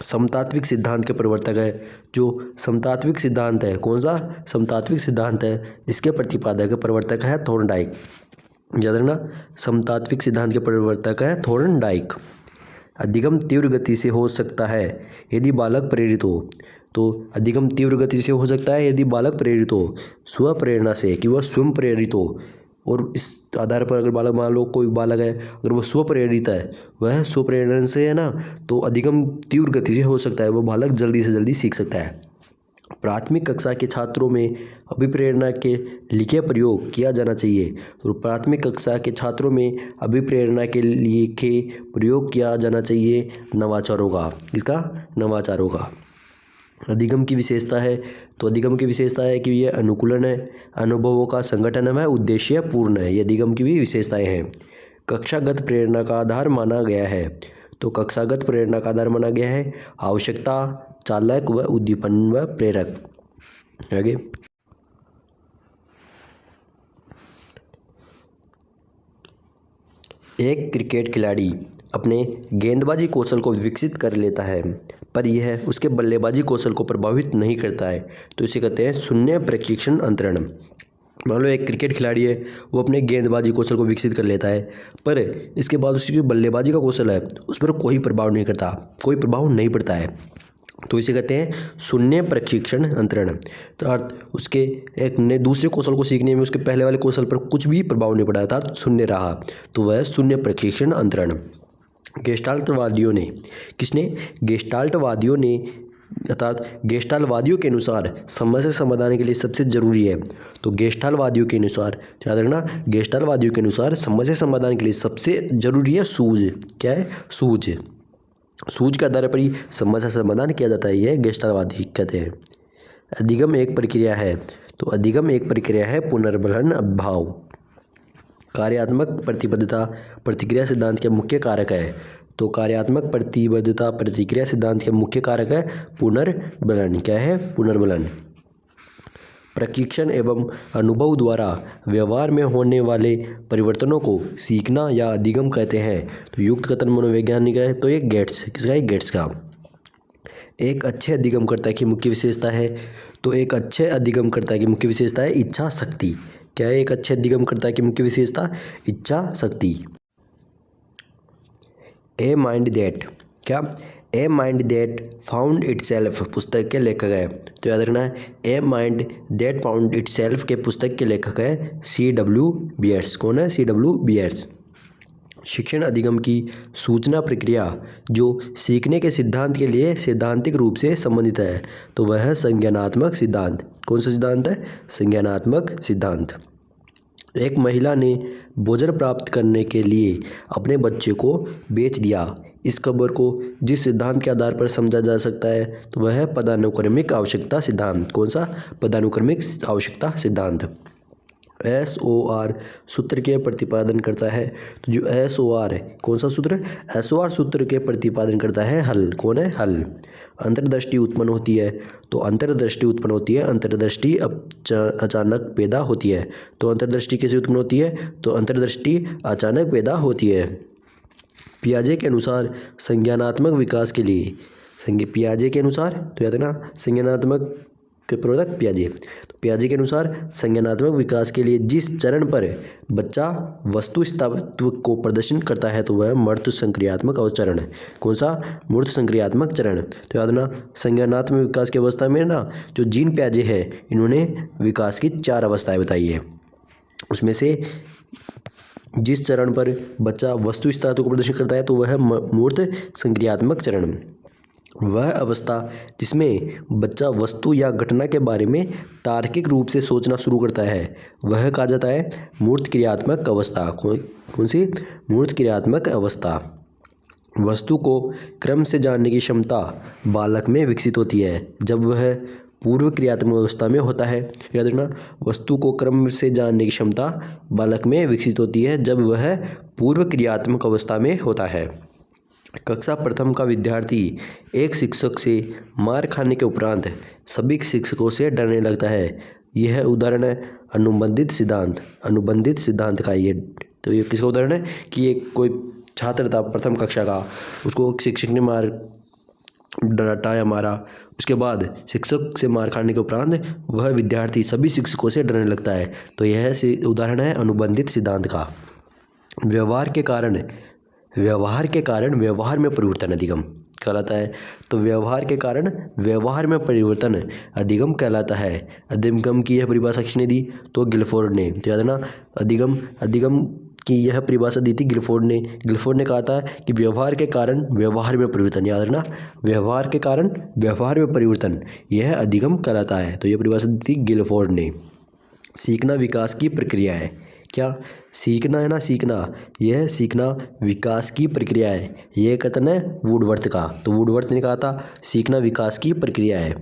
समतात्विक सिद्धांत के प्रवर्तक है। जो समतात्विक सिद्धांत है, कौन सा समतात्विक सिद्धांत है, इसके प्रतिपादक प्रवर्तक है थॉर्नडाइक। याद रखना, समतात्विक सिद्धांत के प्रवर्तक है थॉर्नडाइक। अधिगम तीव्र गति से हो सकता है यदि बालक प्रेरित हो। तो अधिगम तीव्र गति से हो सकता है यदि बालक प्रेरित हो, स्वप्रेरणा से, कि वह स्वयं प्रेरित हो। और इस आधार पर अगर बालक, मान लो कोई बालक है, अगर वह स्वप्रेरित है, वह स्वप्रेरणा से है ना, तो अधिगम तीव्र गति से हो सकता है, वह बालक जल्दी से जल्दी सीख सकता है। प्राथमिक कक्षा के छात्रों में अभिप्रेरणा के लिखे प्रयोग किया जाना चाहिए। तो प्राथमिक कक्षा के छात्रों में अभिप्रेरणा के लिखे प्रयोग किया जाना चाहिए नवाचारों का। किसका? नवाचारों का। अधिगम की विशेषता है तो अधिगम की विशेषता है कि यह अनुकूलन है, अनुभवों का संगठन है, उद्देश्य पूर्ण है। ये अधिगम की भी विशेषताएं हैं। कक्षागत प्रेरणा का आधार माना गया है। तो कक्षागत प्रेरणा का आधार माना गया है आवश्यकता, चालक व उद्दीपन व प्रेरक। आगे एक क्रिकेट खिलाड़ी अपने गेंदबाजी कौशल को विकसित कर लेता है पर यह उसके बल्लेबाजी कौशल को प्रभावित नहीं करता है, तो इसे कहते हैं शून्य प्रशिक्षण अंतरण। मान लो एक क्रिकेट खिलाड़ी है, वो अपने गेंदबाजी कौशल को विकसित कर लेता है पर इसके बाद उसकी जो बल्लेबाजी का कौशल है उस पर कोई प्रभाव नहीं करता, कोई प्रभाव नहीं पड़ता है, तो इसे कहते हैं शून्य प्रशिक्षण अंतरण। तो अर्थ उसके एक नए दूसरे कौशल को सीखने में उसके पहले वाले कौशल पर कुछ भी प्रभाव नहीं पड़ा था, शून्य रहा, तो वह शून्य प्रशिक्षण अंतरण। गेस्टाल्टवादियों ने, किसने? गेस्टाल्टवादियों ने, अर्थात गेस्टाल्टवादियों के अनुसार समस्या समाधान के लिए सबसे जरूरी है। तो गेस्टाल्टवादियों के अनुसार, याद रखना, गेस्टाल्टवादियों के अनुसार समस्या समाधान के लिए सबसे जरूरी है सूझ। क्या है? सूझ। सूझ के आधार पर ही समस्या समाधान किया जाता है, यह गेस्टाल्टवादी कहते हैं। अधिगम एक प्रक्रिया है। तो अधिगम एक प्रक्रिया है पुनर्बलन अभाव। कार्यात्मक प्रतिबद्धता प्रतिक्रिया सिद्धांत के मुख्य कारक है। तो कार्यात्मक प्रतिबद्धता प्रतिक्रिया सिद्धांत के मुख्य कारक है पुनर्बलन। क्या है? पुनर्बलन। प्रशिक्षण एवं अनुभव द्वारा व्यवहार में होने वाले परिवर्तनों को सीखना या अधिगम कहते हैं। तो युक्त कथन मनोवैज्ञानिक है तो ये गेट्स, किसका है? गेट्स का। एक अच्छे अधिगमकर्ता की मुख्य विशेषता है। तो एक अच्छे अधिगमकर्ता की मुख्य विशेषता है इच्छा शक्ति। क्या है एक अच्छे अधिगमकर्ता की मुख्य विशेषता? इच्छा शक्ति। ए माइंड दैट, क्या? A mind that found itself पुस्तक के लेखक है। तो याद रखना है, a mind that found itself के पुस्तक के लेखक है C.W. बियर्स। कौन है? C.W. बियर्स। शिक्षण अधिगम की सूचना प्रक्रिया जो सीखने के सिद्धांत के लिए सैद्धांतिक रूप से संबंधित है, तो वह है संज्ञानात्मक सिद्धांत। कौन सा सिद्धांत है? संज्ञानात्मक सिद्धांत। एक महिला ने भोजन प्राप्त करने के लिए अपने बच्चे को बेच दिया। इस खबर को जिस सिद्धांत के आधार पर समझा जा सकता है तो वह है पदानुक्रमिक आवश्यकता सिद्धांत। कौन सा? पदानुक्रमिक आवश्यकता सिद्धांत। SOR सूत्र के प्रतिपादन करता है। तो जो SOR है, कौन सा सूत्र? SOR सूत्र के प्रतिपादन करता है हल। कौन है? हल। अंतर्दृष्टि उत्पन्न होती है। तो अंतर्दृष्टि उत्पन्न होती है, अंतर्दृष्टि अचानक पैदा होती है। तो अंतर्दृष्टि कैसे उत्पन्न होती है? तो अंतर्दृष्टि अचानक पैदा होती है। पियाजे के अनुसार संज्ञानात्मक विकास के लिए पियाजे के अनुसार, तो याद रखना संज्ञानात्मक के प्रवर्तक पियाजे। तो पियाजे के अनुसार संज्ञानात्मक विकास के लिए जिस चरण पर बच्चा वस्तु स्थापित्व को प्रदर्शन करता है तो वह मूर्त संक्रियात्मक चरण है। कौन सा? मूर्त संक्रियात्मक चरण। तो याद रखना संज्ञानात्मक विकास की अवस्था में ना जो जीन पियाजे है इन्होंने विकास की 4 अवस्थाएं बताई है। उसमें से जिस चरण पर बच्चा वस्तु स्थापित्व को प्रदर्शन करता है तो वह मूर्त संक्रियात्मक चरण। वह अवस्था जिसमें बच्चा वस्तु या घटना के बारे में तार्किक रूप से सोचना शुरू करता है वह कहा जाता है मूर्त क्रियात्मक अवस्था। कौन सी? मूर्त क्रियात्मक अवस्था। वस्तु को क्रम से जानने की क्षमता बालक में विकसित होती है जब वह पूर्व क्रियात्मक अवस्था में होता है। याद रखना वस्तु को क्रम से जानने की क्षमता बालक में विकसित होती है जब वह पूर्व क्रियात्मक अवस्था में होता है। कक्षा प्रथम का विद्यार्थी एक शिक्षक से मार खाने के उपरांत सभी शिक्षकों से डरने लगता है। यह उदाहरण है अनुबंधित सिद्धांत। अनुबंधित सिद्धांत का ये, तो ये किसका उदाहरण है कि एक कोई छात्र था प्रथम कक्षा का, उसको शिक्षक ने डांटा या मारा, उसके बाद शिक्षक से मार खाने के उपरांत वह विद्यार्थी सभी शिक्षकों से डरने लगता है। तो यह उदाहरण है अनुबंधित सिद्धांत का। व्यवहार के कारण व्यवहार में परिवर्तन अधिगम कहलाता है। तो व्यवहार के कारण व्यवहार में परिवर्तन अधिगम कहलाता है। अधिगम की यह परिभाषा किसने दी? तो गिलफोर्ड ने। तो याद रखना अधिगम की यह परिभाषा दी थी गिलफोर्ड ने। गिलफोर्ड ने कहा था कि व्यवहार के कारण व्यवहार में परिवर्तन, याद रखना व्यवहार के कारण व्यवहार में परिवर्तन, यह अधिगम कहलाता है। तो यह परिभाषा दी थी गिलफोर्ड ने। सीखना विकास की प्रक्रिया है। क्या? सीखना है ना, यह सीखना विकास की प्रक्रिया है। यह कथन है वुडवर्थ का। तो वुडवर्थ ने कहा था सीखना विकास की प्रक्रिया है।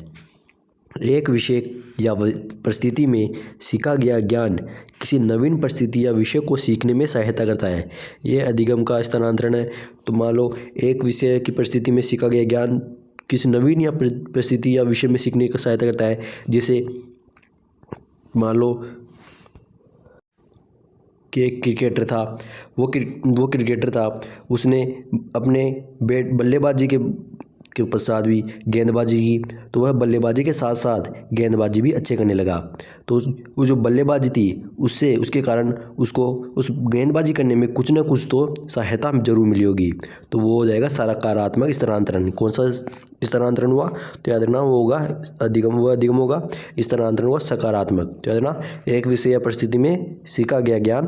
एक विषय या परिस्थिति में सीखा गया ज्ञान किसी नवीन परिस्थिति या विषय को सीखने में सहायता करता है। यह अधिगम का स्थानांतरण है। तो मान लो एक विषय की परिस्थिति में सीखा गया ज्ञान किसी नवीन या परिस्थिति या विषय में सीखने का सहायता करता है। जैसे मान लो कि एक क्रिकेटर था, वो क्रिकेटर था, उसने अपने बल्लेबाजी के पश्चात भी गेंदबाजी की, तो वह बल्लेबाजी के साथ साथ गेंदबाजी भी अच्छे करने लगा। तो वो जो बल्लेबाजी थी उसके कारण उसको उस गेंदबाजी करने में कुछ न कुछ तो सहायता जरूर मिली होगी। तो वो हो जाएगा सकारात्मक स्थानांतरण। कौन सा स्थानांतरण हुआ? तो याद रखना वो होगा अधिगम होगा। स्थानांतरण हुआ सकारात्मक। तो याद रखना एक विषय या परिस्थिति में सीखा गया ज्ञान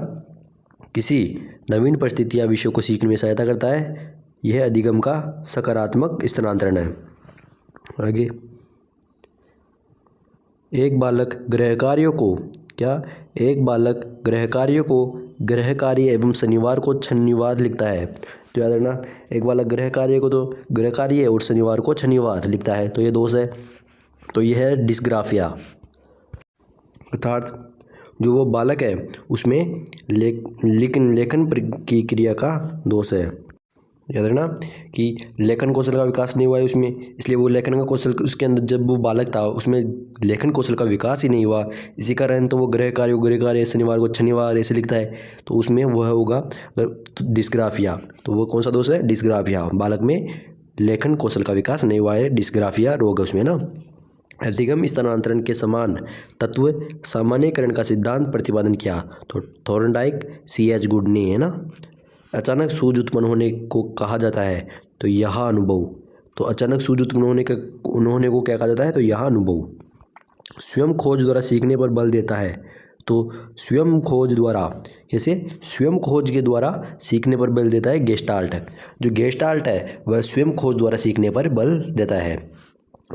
किसी नवीन परिस्थिति या विषय को सीखने में सहायता करता है। यह अधिगम का सकारात्मक स्थानांतरण है। आगे, एक बालक गृह कार्यों को गृह कार्य एवं शनिवार को शनिवार लिखता है। तो याद रखना एक बालक गृह कार्य को तो गृह कार्य और शनिवार को शनिवार लिखता है, तो ये दोष है। तो यह है डिस्ग्राफिया, अर्थात जो वो बालक है उसमें लेखन की क्रिया का दोष है। याद रखना कि लेखन कौशल का विकास नहीं हुआ है उसमें, इसलिए वो लेखन का कौशल उसके अंदर जब वो बालक था उसमें लेखन कौशल का विकास ही नहीं हुआ। इसी कारण तो वो गृह कार्य शनिवार को शनिवार ऐसे लिखता है, तो उसमें वह होगा डिस्ग्राफिया। तो वो कौन सा दोष है? डिस्ग्राफिया। बालक में लेखन कौशल का विकास नहीं हुआ है, डिस्ग्राफिया रोग है उसमें ना। अधिगम स्थानांतरण के समान तत्व सामान्यकरण का सिद्धांत प्रतिपादन किया। तो थॉर्नडाइक, C.H. गुड ने, है ना। अचानक सूझ उत्पन्न होने को कहा जाता है तो यह अनुभव। तो अचानक सूझ उत्पन्न होने को क्या कहा जाता है? तो यह अनुभव। स्वयं खोज द्वारा सीखने पर बल देता है। तो स्वयं खोज द्वारा, कैसे? स्वयं खोज के द्वारा सीखने पर बल देता है गेस्टाल्ट। जो गेस्टाल्ट है वह स्वयं खोज द्वारा सीखने पर बल देता है।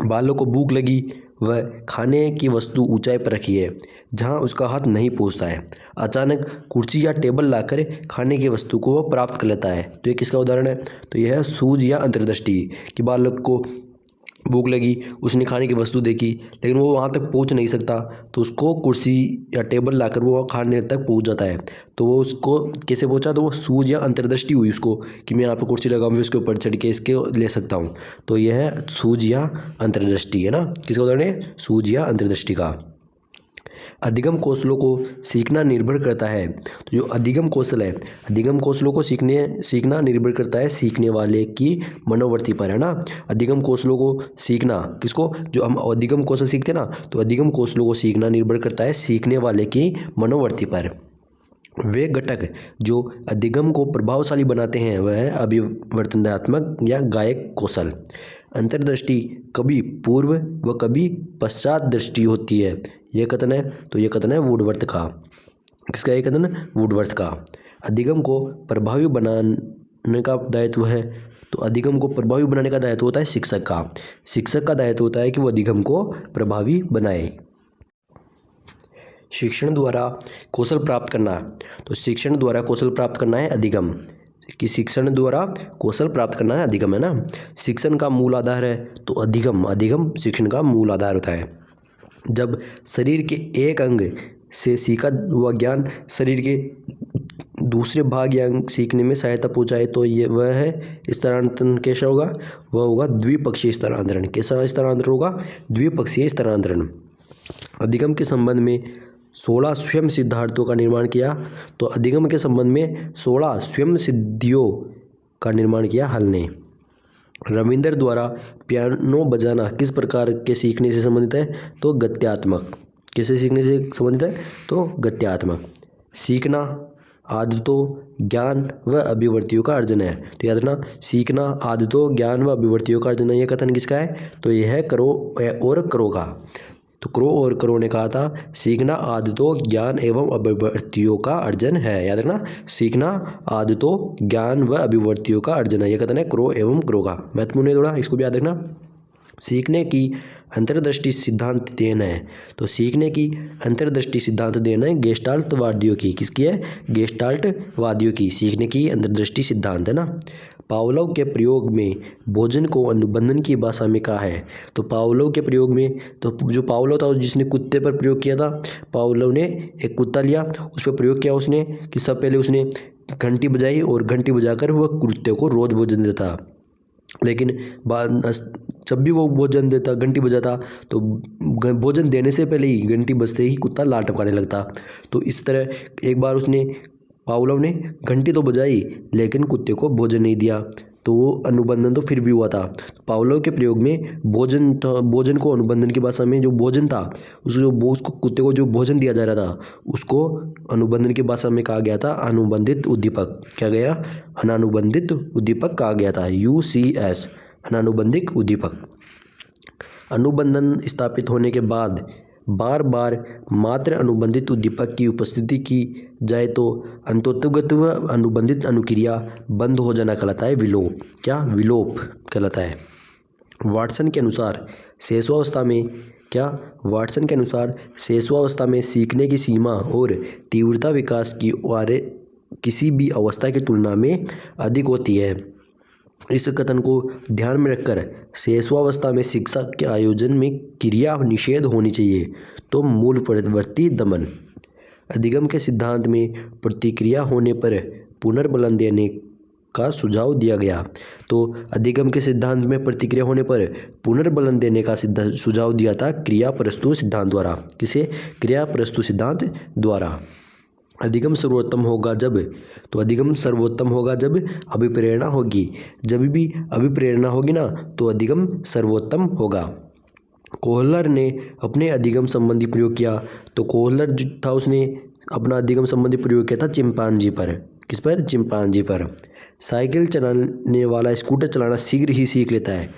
बालक को भूख लगी, वह खाने की वस्तु ऊंचाई पर रखी है जहां उसका हाथ नहीं पहुंचता है। अचानक कुर्सी या टेबल लाकर खाने की वस्तु को वह प्राप्त कर लेता है। तो ये किसका उदाहरण है? तो यह है सूझ या अंतर्दृष्टि। कि बालक को भूख लगी, उसने खाने की वस्तु देखी लेकिन वो वहाँ तक पहुँच नहीं सकता, तो उसको कुर्सी या टेबल लाकर वो खाने तक पहुँच जाता है। तो वो उसको कैसे पहुँचा? तो वो सूझ या अंतर्दृष्टि हुई उसको कि मैं यहाँ पर कुर्सी लगाऊंगी, उसके ऊपर चढ़ के इसके ले सकता हूँ। तो यह है सूझ या अंतर्दृष्टि, है ना। किसका उदाहरण है? सूझ या अंतर्दृष्टि का। अधिगम कौशलों को सीखना निर्भर करता है। तो जो अधिगम कौशल है, अधिगम कौशलों को सीखना निर्भर करता है सीखने वाले की मनोवृत्ति पर, है ना। अधिगम कौशलों को सीखना किसको? जो हम अधिगम कौशल सीखते हैं ना, तो अधिगम कौशलों को सीखना निर्भर करता है सीखने वाले की मनोवृत्ति पर। वे घटक जो अधिगम को प्रभावशाली बनाते हैं वह है अभिवर्तनात्मक या गायक कौशल। अंतर्दृष्टि कभी पूर्व व कभी पश्चात दृष्टि होती है। यह कथन है, तो यह कथन है वुडवर्थ का। किसका ये कथन? वुडवर्थ का। अधिगम को प्रभावी बनाने का दायित्व है, तो अधिगम को प्रभावी बनाने का दायित्व होता है शिक्षक का। शिक्षक का दायित्व होता है कि वो अधिगम को प्रभावी बनाए। शिक्षण द्वारा कौशल प्राप्त करना, तो शिक्षण द्वारा कौशल प्राप्त करना है अधिगम। कि शिक्षण द्वारा कौशल प्राप्त करना है अधिगम, है ना। शिक्षण का मूल आधार है, तो अधिगम, अधिगम शिक्षण का मूल आधार होता है। जब शरीर के एक अंग से सीखा हुआ ज्ञान शरीर के दूसरे भाग या अंग सीखने में सहायता पहुंचाए तो ये वह है स्थानांतरण। कैसा होगा? वह होगा द्विपक्षीय स्थानांतरण। कैसा स्थानांतरण होगा? द्विपक्षीय स्थानांतरण। अधिगम के संबंध में 16 स्वयं सिद्धांतों का निर्माण किया। तो अधिगम के संबंध में 16 स्वयं सिद्धियों का निर्माण किया हल ने। रविंद्र द्वारा पियानो बजाना किस प्रकार के सीखने से संबंधित है? तो गत्यात्मक। किससे सीखने से संबंधित है? तो गत्यात्मक। सीखना आदतों, ज्ञान व अभिवृत्तियों का अर्जन है। तो याद रखना, सीखना आदतों, ज्ञान व अभिवृत्तियों का अर्जन है। यह कथन किसका है? तो यह है करो और करो का। तो क्रो और करो ने कहा था सीखना आदतों, ज्ञान एवं अभिवृत्तियों का अर्जन है। याद रखना, सीखना आदतों, ज्ञान व अभिवृत्तियों का अर्जन है। यह कथन है क्रो एवं क्रो का। महत्वपूर्ण है थोड़ा, इसको भी याद रखना। सीखने की अंतर्दृष्टि सिद्धांत देन है। तो सीखने की अंतर्दृष्टि सिद्धांत देन है गेस्टाल्टवादियों की। किसकी है? गेस्टाल्टवादियों की सीखने की अंतर्दृष्टि सिद्धांत, है ना। पावलोव के प्रयोग में भोजन को अनुबंधन की भाषा में कहा है। तो पावलोव के प्रयोग में, तो जो पावलोव था जिसने कुत्ते पर प्रयोग किया था, पावलोव ने एक कुत्ता लिया, उस पर प्रयोग किया उसने कि सब पहले उसने घंटी बजाई और घंटी बजाकर वह कुत्ते को रोज भोजन देता। लेकिन जब भी वो भोजन देता, घंटी बजाता, तो भोजन देने से पहले ही घंटी बजते ही कुत्ता लाल टपकाने लगता। तो इस तरह एक बार पावलोव ने घंटी तो बजाई लेकिन कुत्ते को भोजन नहीं दिया, तो वो अनुबंधन तो फिर भी हुआ था। पावलोव के प्रयोग में भोजन को अनुबंधन की भाषा में जो भोजन था उसको कुत्ते को जो भोजन दिया जा रहा था उसको अनुबंधन की भाषा में कहा गया था अनुबंधित उद्दीपक। क्या गया? अनानुबंधित उद्दीपक कहा गया था, UCS, अनानुबंधित उद्दीपक। अनुबंधन स्थापित होने के बाद बार बार मात्र अनुबंधित उद्दीपक की उपस्थिति की जाए तो अंतोत्गत व अनुबंधित अनुक्रिया बंद हो जाना कहलाता है विलोप। क्या? विलोप कहलाता है। वाटसन के अनुसार शेषावस्था में, क्या? वाटसन के अनुसार शेषावस्था में सीखने की सीमा और तीव्रता विकास की किसी भी अवस्था की तुलना में अधिक होती है। इस कथन को ध्यान में रखकर शेषावस्था में शिक्षा के आयोजन में क्रिया निषेध होनी चाहिए। तो मूल प्रवृत्ति दमन। अधिगम के सिद्धांत में प्रतिक्रिया होने पर पुनर्बलन देने का सुझाव दिया गया। तो अधिगम के सिद्धांत में प्रतिक्रिया होने पर पुनर्बलन देने का सुझाव दिया था क्रिया प्रस्तुत सिद्धांत द्वारा। किसे? क्रिया प्रस्तुत सिद्धांत द्वारा। अधिगम सर्वोत्तम होगा जब, तो अधिगम सर्वोत्तम होगा जब अभिप्रेरणा होगी। जब भी अभिप्रेरणा होगी ना तो अधिगम सर्वोत्तम होगा। कोहलर ने अपने अधिगम संबंधी प्रयोग किया। तो कोहलर जो था उसने अपना अधिगम संबंधी प्रयोग किया था चिंपांजी पर। किस पर? चिंपांजी पर। साइकिल चलाने वाला स्कूटर चलाना शीघ्र ही सीख लेता है।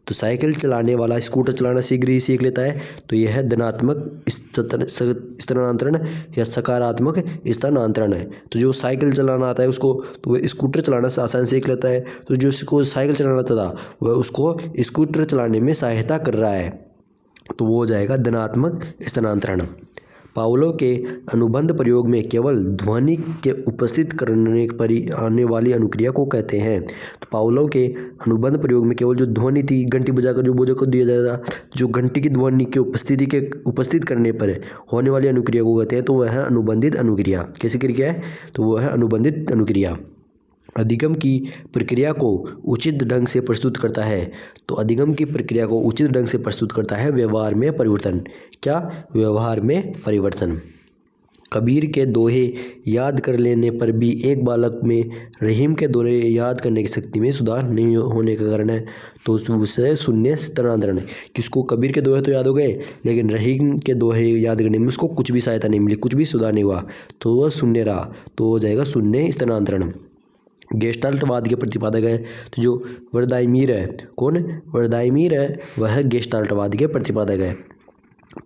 तो साइकिल चलाने वाला स्कूटर चलाना शीघ्र ही सीख लेता है, तो यह है धनात्मक स्थानांतरण या सकारात्मक स्थानांतरण है। तो जो साइकिल चलाना आता है उसको, तो वह स्कूटर चलाना आसान सीख लेता है। तो जो उसको साइकिल चलाना आता था वह उसको स्कूटर चलाने में सहायता कर रहा है, तो वो हो जाएगा धनात्मक स्थानांतरण। पावलोव के अनुबंध प्रयोग में केवल ध्वनि के उपस्थित करने पर आने वाली अनुक्रिया को कहते हैं। तो पावलोव के अनुबंध प्रयोग में केवल जो ध्वनि थी, घंटी बजाकर जो बोझ को दिया जाता, जो घंटी की ध्वनि के उपस्थित करने पर होने वाली अनुक्रिया को कहते हैं, तो वह है अनुबंधित अनुक्रिया। कैसी क्रिया है? तो वह है अनुबंधित अनुक्रिया। अधिगम की प्रक्रिया को उचित ढंग से प्रस्तुत करता है। तो अधिगम की प्रक्रिया को उचित ढंग से प्रस्तुत करता है व्यवहार में परिवर्तन। क्या? व्यवहार में परिवर्तन। कबीर के दोहे याद कर लेने पर भी एक बालक में रहीम के दोहे याद करने की शक्ति में सुधार नहीं होने का कारण है। तो उससे शून्य स्थानांतरण। किसको? कबीर के दोहे तो याद हो गए, लेकिन रहीम के दोहे याद करने में उसको कुछ भी सहायता नहीं मिली, कुछ भी सुधार नहीं हुआ, तो वह शून्य रहा। तो हो जाएगा शून्य स्थानांतरण। गेस्टाल्टवाद के प्रतिपादक है। तो जो वर्दाइमीर है, कौन? वर्दाइमीर है, वह गेस्टाल्टवाद के प्रतिपादक है।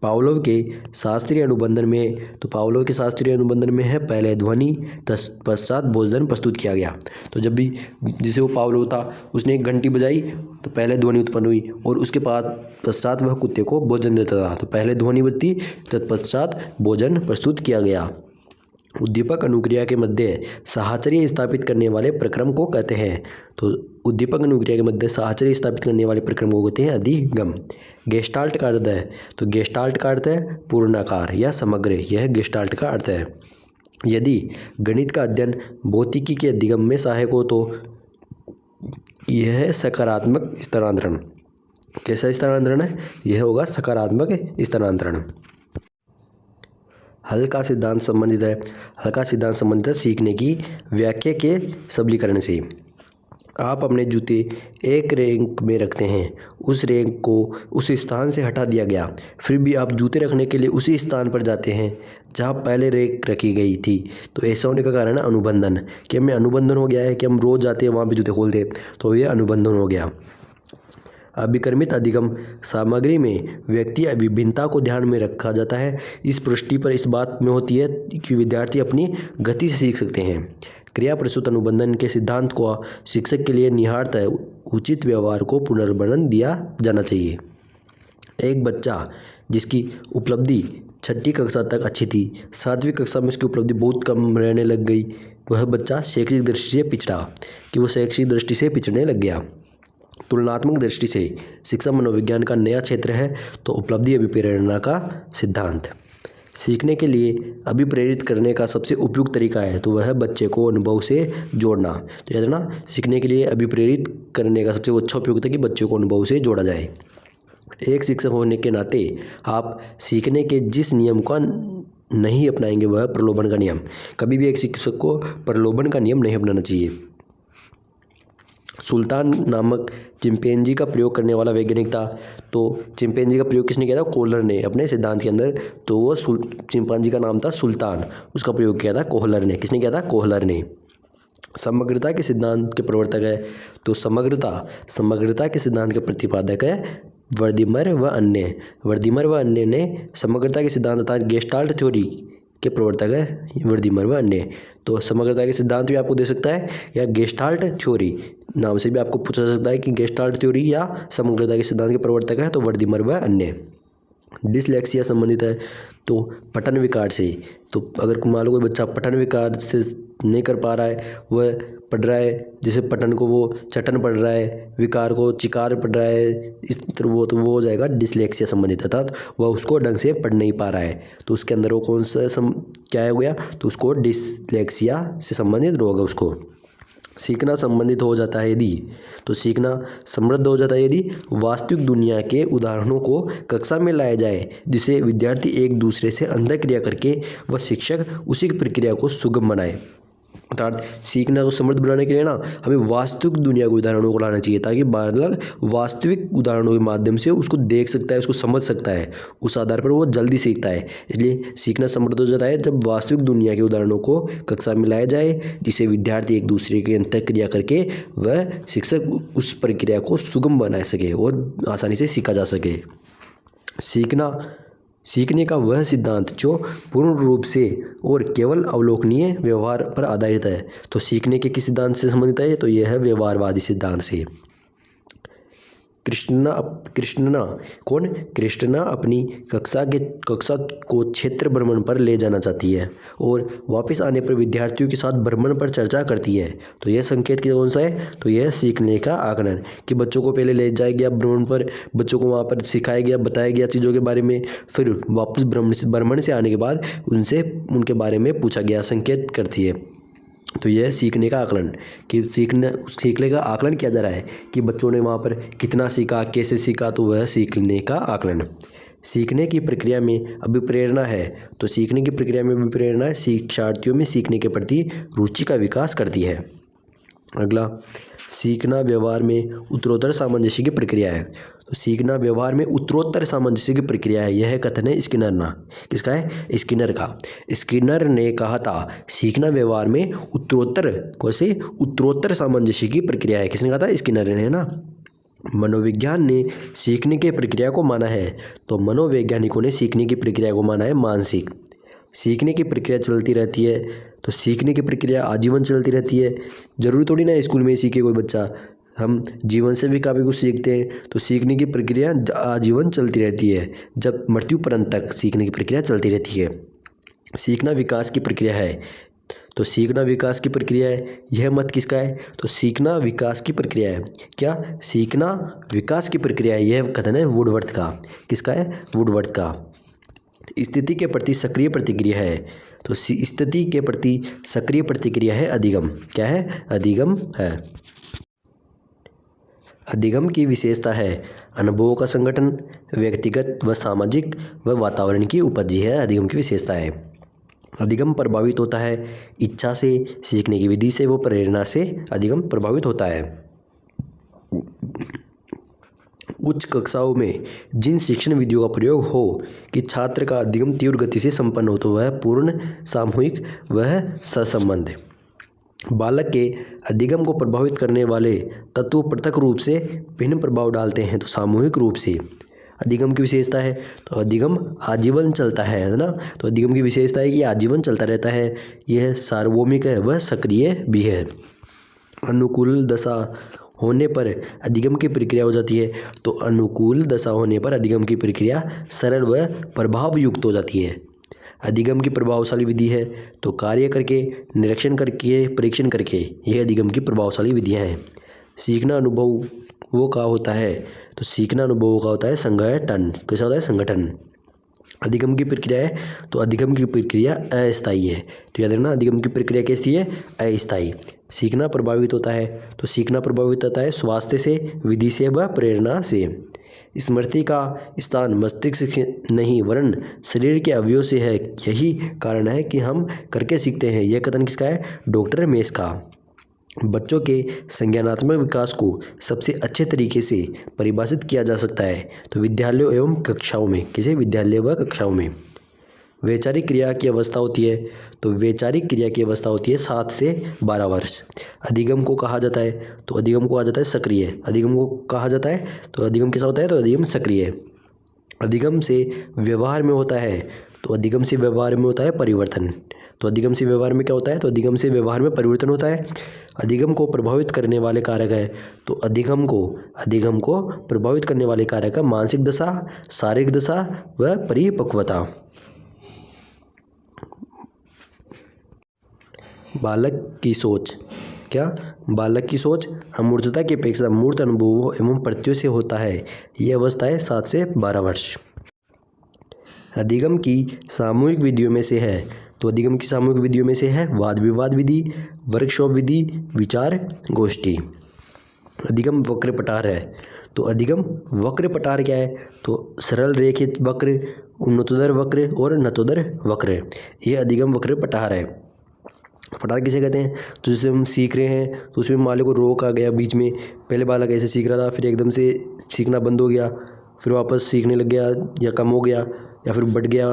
पावलोव के शास्त्रीय अनुबंधन में, तो पावलोव के शास्त्रीय अनुबंधन में है पहले ध्वनि पश्चात भोजन प्रस्तुत किया गया। तो जब भी जिसे वो पावलोव था उसने एक घंटी बजाई तो पहले ध्वनि उत्पन्न हुई और उसके बाद पश्चात वह कुत्ते को भोजन देता था। तो पहले ध्वनि बजती, तत्पश्चात भोजन प्रस्तुत किया गया। उद्दीपक अनुक्रिया के मध्य साहचर्य स्थापित करने वाले प्रक्रम को कहते हैं। तो उद्दीपक अनुक्रिया के मध्य साहचर्य स्थापित करने वाले प्रक्रम को कहते हैं अधिगम। गेस्टाल्ट का अर्थ है, तो गेस्टाल्ट का अर्थ है पूर्णाकार या समग्र, यह गेस्टाल्ट का अर्थ है। यदि गणित का अध्ययन भौतिकी के अधिगम में सहायक हो तो यह है सकारात्मक स्थानांतरण। कैसा स्थानांतरण है? यह होगा सकारात्मक स्थानांतरण। हल का सिद्धांत संबंधित है। हल का सिद्धांत संबंधित है सीखने की व्याख्या के सबलीकरण से। आप अपने जूते एक रैंक में रखते हैं, उस रैंक को उस स्थान से हटा दिया गया, फिर भी आप जूते रखने के लिए उसी स्थान पर जाते हैं जहां पहले रैंक रखी गई थी। तो ऐसा होने का कारण है अनुबंधन, कि हमें अनुबंधन हो गया है कि हम रोज़ जाते हैं वहाँ पे जूते खोलते, तो ये अनुबंधन हो गया। अभिक्रमित अधिगम सामग्री में व्यक्ति विभिन्नता को ध्यान में रखा जाता है। इस पुष्टि पर इस बात में होती है कि विद्यार्थी अपनी गति से सीख सकते हैं। क्रिया प्रस्तुत अनुबंधन के सिद्धांत को शिक्षक के लिए निहारता उचित व्यवहार को पुनर्वर्णन दिया जाना चाहिए। एक बच्चा जिसकी उपलब्धि 6ठी कक्षा तक अच्छी थी, 7वीं कक्षा में उसकी उपलब्धि बहुत कम रहने लग गई, वह बच्चा शैक्षिक दृष्टि से पिछड़ा, कि वो शैक्षिक दृष्टि से पिछड़ने लग गया। तुलनात्मक दृष्टि से शिक्षा मनोविज्ञान का नया क्षेत्र है। तो उपलब्धि अभिप्रेरणा का सिद्धांत। सीखने के लिए अभिप्रेरित करने का सबसे उपयुक्त तरीका है, तो वह है बच्चे को अनुभव से जोड़ना। तो याद ना, सीखने के लिए अभिप्रेरित करने का सबसे अच्छा उपयुक्त है कि बच्चे को अनुभव से जोड़ा जाए। एक शिक्षक होने के नाते आप सीखने के जिस नियम का नहीं अपनाएंगे वह प्रलोभन का नियम। कभी भी एक शिक्षक को प्रलोभन का नियम नहीं अपनाना चाहिए। सुल्तान नामक चिंपैंजी का प्रयोग करने वाला वैज्ञानिक था। तो चिंपैंजी का प्रयोग किसने किया था? कोहलर ने अपने सिद्धांत के अंदर। तो वो चिंपैंजी का नाम था सुल्तान, उसका प्रयोग किया था कोहलर ने। किसने किया था? कोहलर ने। समग्रता के सिद्धांत के प्रवर्तक है। तो समग्रता के सिद्धांत के प्रतिपादक है वर्दिमर व अन्य। वर्दिमर व अन्य ने समग्रता के सिद्धांत अर्थात गेस्टाल्ट थ्योरी के प्रवर्तक है वर्दिमर व अन्य। तो समग्रता के सिद्धांत भी आपको दे सकता है या गेस्टाल्ट थ्योरी नाम से भी आपको पूछा जा सकता है कि गेस्टाल्ट थ्योरी या समग्रता के सिद्धांत के प्रवर्तक है तो वर्दिमर व अन्य। डिसलेक्सिया संबंधित है तो पठन विकार से। तो अगर मान लो कोई बच्चा पठन विकार से नहीं कर पा रहा है, वह पढ़ रहा है, जैसे पठन को वो चटन पढ़ रहा है, विकार को चिकार पढ़ रहा है, इस तरह वो हो जाएगा डिसलेक्सिया संबंधित, अर्थात वह उसको ढंग से पढ़ नहीं पा रहा है। तो उसके अंदर वो कौन सा क्या हो गया? तो उसको डिसलेक्सिया से संबंधित रोग है उसको। सीखना संबंधित हो जाता है यदि, तो सीखना समृद्ध हो जाता है यदि वास्तविक दुनिया के उदाहरणों को कक्षा में लाया जाए, जिसे विद्यार्थी एक दूसरे से अंतःक्रिया करके व शिक्षक उसी प्रक्रिया को सुगम बनाए। अर्थात सीखना को समृद्ध बनाने के लिए ना हमें वास्तविक दुनिया के उदाहरणों को लाना चाहिए, ताकि बालक वास्तविक उदाहरणों के माध्यम से उसको देख सकता है, उसको समझ सकता है, उस आधार पर वो जल्दी सीखता है। इसलिए सीखना समृद्ध हो जाता है जब वास्तविक दुनिया के उदाहरणों को कक्षा में लाया जाए, जिसे विद्यार्थी एक दूसरे के अंतर्क्रिया करके वह शिक्षक उस प्रक्रिया को सुगम बना सके और आसानी से सीखा जा सके। सीखने का वह सिद्धांत जो पूर्ण रूप से और केवल अवलोकनीय व्यवहार पर आधारित है। तो सीखने के किस सिद्धांत से संबंधित है? तो यह है व्यवहारवादी सिद्धांत से। कृष्णा अपनी कक्षा को क्षेत्र भ्रमण पर ले जाना चाहती है और वापस आने पर विद्यार्थियों के साथ भ्रमण पर चर्चा करती है। तो यह संकेत कौन सा है? तो यह सीखने का आकलन, कि बच्चों को पहले ले जाया गया भ्रमण पर, बच्चों को वहाँ पर सिखाया गया, बताया गया चीज़ों के बारे में, फिर वापस भ्रमण से आने के बाद उनसे उनके बारे में पूछा गया, संकेत करती है। तो यह सीखने का आकलन, कि सीखने का आकलन किया जा रहा है कि बच्चों ने वहाँ पर कितना सीखा, कैसे सीखा, तो वह सीखने का आकलन। सीखने की प्रक्रिया में अभिप्रेरणा है। तो सीखने की प्रक्रिया में अभिप्रेरणा शिक्षार्थियों में सीखने के प्रति रुचि का विकास करती है। अगला, सीखना व्यवहार में उत्तरोत्तर सामंजस्य की प्रक्रिया है। तो सीखना व्यवहार में उत्तरोत्तर सामंजस्य की प्रक्रिया है, यह कथन है किसका है? स्किनर का। स्किनर ने कहा था सीखना व्यवहार में उत्तरोत्तर सामंजस्य की प्रक्रिया है। किसने कहा था? स्किनर ने, है ना। मनोविज्ञान ने सीखने की प्रक्रिया को माना है। तो मनोवैज्ञानिकों ने सीखने की प्रक्रिया को माना है मानसिक। सीखने की प्रक्रिया चलती रहती है। तो सीखने की प्रक्रिया आजीवन चलती रहती है। जरूरी थोड़ी ना स्कूल में ही सीखे कोई बच्चा, हम जीवन से भी काफ़ी कुछ सीखते हैं। तो सीखने की प्रक्रिया आजीवन चलती रहती है, जब मृत्यु पर्यंत तक सीखने की प्रक्रिया चलती रहती है। सीखना विकास की प्रक्रिया है। तो सीखना विकास की प्रक्रिया है, यह मत किसका है? तो सीखना विकास की प्रक्रिया है। क्या? सीखना विकास की प्रक्रिया है, यह कथन है वुडवर्थ का। किसका है? वुडवर्थ का। स्थिति के प्रति सक्रिय प्रतिक्रिया है। तो स्थिति के प्रति सक्रिय प्रतिक्रिया है अधिगम। क्या है? अधिगम है। अधिगम की विशेषता है अनुभवों का संगठन, व्यक्तिगत व सामाजिक व वातावरण की उपज है अधिगम की विशेषता है। अधिगम प्रभावित होता है इच्छा से, सीखने की विधि से व प्रेरणा से अधिगम प्रभावित होता है। उच्च कक्षाओं में जिन शिक्षण विधियों का प्रयोग हो कि छात्र का अधिगम तीव्र गति से संपन्न हो, तो वह पूर्ण, सामूहिक वह सहसंबंध। बालक के अधिगम को प्रभावित करने वाले तत्व पृथक रूप से भिन्न प्रभाव डालते हैं। तो सामूहिक रूप से अधिगम की विशेषता है। तो अधिगम आजीवन चलता है ना। तो अधिगम की विशेषता है कि आजीवन चलता रहता है, यह सार्वभौमिक है, वह सक्रिय भी है। अनुकूल दशा होने पर अधिगम की प्रक्रिया हो जाती है। तो अनुकूल दशा होने पर अधिगम की प्रक्रिया सरल व प्रभावयुक्त हो जाती है। अधिगम की प्रभावशाली विधि है। तो कार्य करके, निरीक्षण करके, परीक्षण करके, यह अधिगम की प्रभावशाली विधियाँ हैं। सीखना अनुभवों का होता है। तो सीखना अनुभवों का होता है संगठन। कैसा होता है? संगठन। अधिगम की प्रक्रिया है। तो अधिगम की प्रक्रिया अस्थायी है। तो याद रखना, अधिगम की प्रक्रिया कैसी है? अस्थायी। सीखना प्रभावित होता है। तो सीखना प्रभावित होता है स्वास्थ्य से, विधि से व प्रेरणा से। स्मृति का स्थान मस्तिष्क नहीं वरन शरीर के अवयव से है, यही कारण है कि हम करके सीखते हैं। यह कथन किसका है? डॉक्टर मेस का। बच्चों के संज्ञानात्मक विकास को सबसे अच्छे तरीके से परिभाषित किया जा सकता है तो विद्यालयों एवं कक्षाओं में। किसी विद्यालय व कक्षाओं में वैचारिक क्रिया की अवस्था होती है। तो वैचारिक क्रिया की अवस्था होती है 7 से 12 वर्ष। अधिगम को कहा जाता है, तो अधिगम को कहा जाता है सक्रिय। अधिगम को कहा जाता है, तो अधिगम कैसा होता है? तो अधिगम सक्रिय। अधिगम से व्यवहार में होता है। तो अधिगम से व्यवहार में होता है परिवर्तन। तो अधिगम से व्यवहार में क्या होता है? तो अधिगम से व्यवहार में परिवर्तन होता है। अधिगम को प्रभावित करने वाले कारक है। तो अधिगम को प्रभावित करने वाले कारक है मानसिक दशा, शारीरिक दशा व परिपक्वता। बालक की सोच। क्या? बालक की सोच अमूर्तता की अपेक्षा मूर्त अनुभवों एवं प्रत्ययों से होता है। यह अवस्था है 7 से 12 वर्ष। अधिगम की सामूहिक विधियों में से है। तो अधिगम की सामूहिक विधियों में से है वाद विवाद विधि, वर्कशॉप विधि, विचार गोष्ठी। अधिगम वक्र पटार है। तो अधिगम वक्र पटार क्या है? तो सरल रेखित वक्र, उन्नतोदर वक्र और नतोदर वक्र, यह अधिगम वक्र पटार है। पठार किसे कहते हैं? तो जैसे हम सीख रहे हैं तो उसमें मान लो को रोक आ गया बीच में, पहले बालक ऐसे सीख रहा था, फिर एकदम से सीखना बंद हो गया, फिर वापस सीखने लग गया या कम हो गया या फिर बढ़ गया।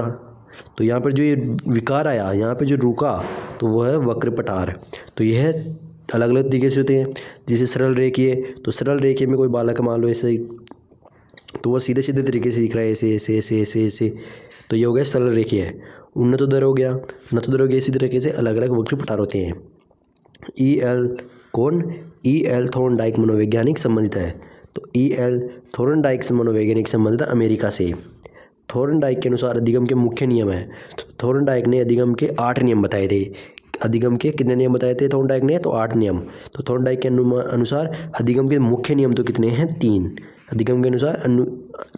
तो यहाँ पर जो ये विकार आया, यहाँ पे जो रुका, तो वह है वक्र पठार। तो यह अलग अलग तरीके से होते हैं। जैसे सरल रेखीय, तो सरल रेखीय में कोई बालक मान लो ऐसे, तो वह सीधे सीधे तरीके से सीख रहा है, ऐसे ऐसे ऐसे ऐसे ऐसे, तो ये हो गया सरल रेखीय। उन्नतोदर हो गया, उन्नतोदर हो गया। इसी तरीके से अलग अलग वक्र पठार होते हैं। ई.एल. थोर्नडाइक मनोवैज्ञानिक संबंधित है। तो ई.एल. थोर्नडाइक से मनोवैज्ञानिक संबंधित है अमेरिका से। थोर्नडाइक के अनुसार अधिगम के मुख्य नियम है। तो थोर्नडाइक ने अधिगम के 8 नियम बताए थे। अधिगम के कितने नियम बताए थे थोर्नडाइक ने? तो 8 नियम। तो थोर्नडाइक के अनुसार अधिगम के मुख्य नियम तो कितने हैं? 3। अधिगम के अनुसार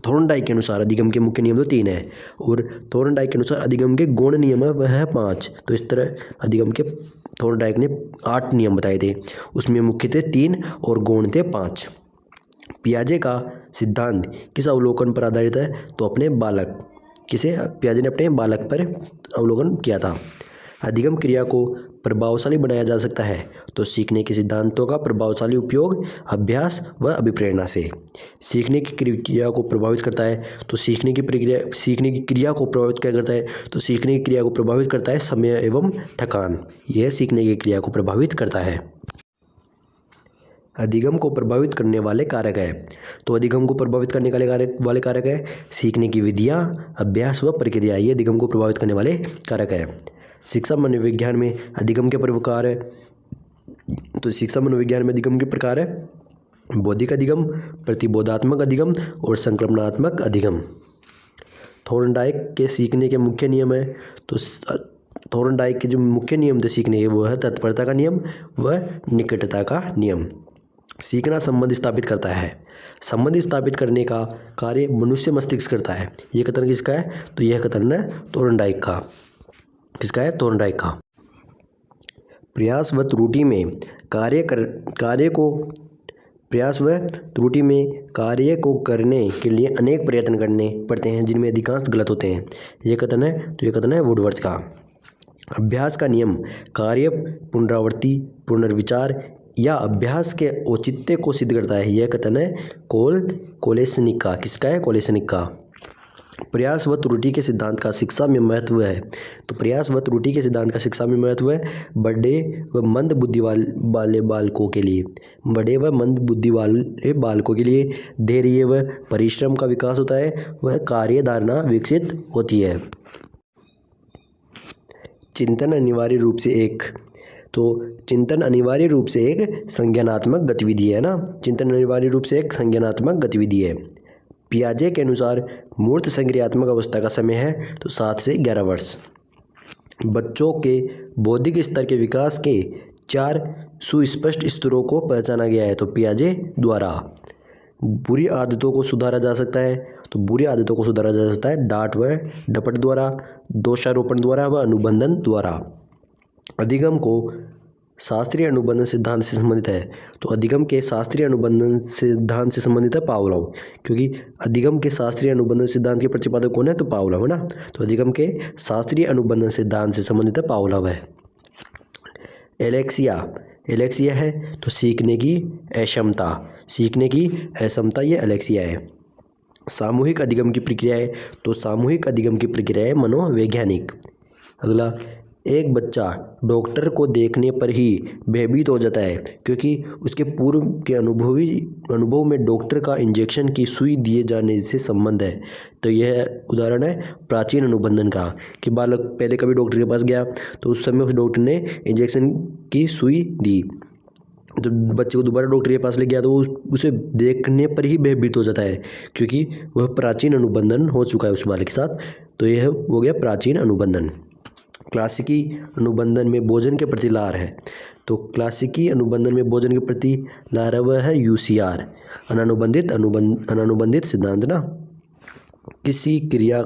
थोर्नडाइक के अनुसार अधिगम के मुख्य नियम तो 3 है, और थोर्नडाइक के अनुसार अधिगम के गौण नियम है वह है 5। तो इस तरह अधिगम के थोर्नडाइक ने 8 नियम बताए थे, उसमें मुख्य थे 3 और गौण थे 5। पियाजे का सिद्धांत किस अवलोकन पर आधारित है? तो अपने बालक, किसे? पियाजे ने अपने बालक पर अवलोकन किया था। अधिगम क्रिया को प्रभावशाली बनाया जा सकता है। तो सीखने के सिद्धांतों का प्रभावशाली उपयोग अभ्यास व अभिप्रेरणा से। सीखने की क्रिया को प्रभावित करता है, तो सीखने की क्रिया को प्रभावित क्या करता है? तो सीखने की क्रिया को प्रभावित करता है समय एवं थकान। यह सीखने की क्रिया को प्रभावित करता है। अधिगम को प्रभावित करने वाले कारक है। तो अधिगम को प्रभावित करने वाले कारक है सीखने की विधियाँ, अभ्यास व प्रक्रिया। ये अधिगम को प्रभावित करने वाले कारक है। शिक्षा मनोविज्ञान में अधिगम के प्रकार है। तो शिक्षा मनोविज्ञान में अधिगम के प्रकार है बौद्धिक अधिगम, प्रतिबोधात्मक अधिगम और संक्रमणात्मक अधिगम। थोर्नडाइक के सीखने के मुख्य नियम है। तो थोर्नडाइक के जो मुख्य नियम थे सीखने के, वो है तत्परता का नियम व निकटता का नियम। सीखना संबंध स्थापित करता है। संबंध स्थापित करने का कार्य मनुष्य मस्तिष्क करता है। यह कथन किसका है? तो यह कथन है थोर्नडाइक का। किसका है? थोर्नडाइक का। प्रयास व त्रुटि में कार्य को करने के लिए अनेक प्रयत्न करने पड़ते हैं, जिनमें अधिकांश गलत होते हैं। यह कथन है, तो यह कथन है वुडवर्थ का। अभ्यास का नियम कार्य पुनरावृत्ति, पुनर्विचार या अभ्यास के औचित्य को सिद्ध करता है। यह कथन है कोलेसनिक का। किसका है? कोलेसनिक का। प्रयास व त्रुटि के सिद्धांत का शिक्षा में महत्व है। तो प्रयास व त्रुटि के सिद्धांत का शिक्षा में महत्व है बड़े व मंद बुद्धि वाले बालकों के लिए। बड़े व मंद बुद्धि वाले बालकों के लिए धैर्य व परिश्रम का विकास होता है, वह कार्यधारणा विकसित होती है। चिंतन अनिवार्य रूप से एक संज्ञानात्मक गतिविधि है ना। चिंतन अनिवार्य रूप से एक संज्ञानात्मक गतिविधि है। पियाजे के अनुसार मूर्त संक्रियात्मक अवस्था का समय है तो 7 से 11 वर्ष। बच्चों के बौद्धिक स्तर के विकास के 4 सुस्पष्ट स्तरों को पहचाना गया है। तो पियाजे द्वारा बुरी आदतों को सुधारा जा सकता है। तो बुरी आदतों को सुधारा जा सकता है डांट व डपट द्वारा, दोषारोपण द्वारा व अनुबंधन द्वारा। अधिगम को शास्त्रीय अनुबंधन सिद्धांत से संबंधित है। तो अधिगम के शास्त्रीय अनुबंधन सिद्धांत से संबंधित है पावलोव, क्योंकि अधिगम के शास्त्रीय अनुबंधन सिद्धांत के प्रतिपादक कौन है? तो पावलोव है ना। तो अधिगम के शास्त्रीय अनुबंधन सिद्धांत से संबंधित है पावलोव है। एलेक्सिया है तो सीखने की अक्षमता, ये एलेक्सिया है। सामूहिक अधिगम की प्रक्रिया है। तो सामूहिक अधिगम की प्रक्रिया है मनोवैज्ञानिक। अगला, एक बच्चा डॉक्टर को देखने पर ही भयभीत हो जाता है क्योंकि उसके पूर्व के अनुभव में डॉक्टर का इंजेक्शन की सुई दिए जाने से संबंध है। तो यह उदाहरण है प्राचीन अनुबंधन का, कि बालक पहले कभी डॉक्टर के पास गया तो उस समय उस डॉक्टर ने इंजेक्शन की सुई दी, जब बच्चे को दोबारा डॉक्टर के पास ले गया तो उसे देखने पर ही भयभीत हो जाता है क्योंकि वह प्राचीन अनुबंधन हो चुका है उस बालक के साथ। तो यह हो गया प्राचीन अनुबंधन। क्लासिकी अनुबंधन में भोजन के प्रति लार है। तो क्लासिकी अनुबंधन में भोजन के प्रति लार वह है UCR, अनानुबंधित सिद्धांत ना। किसी क्रिया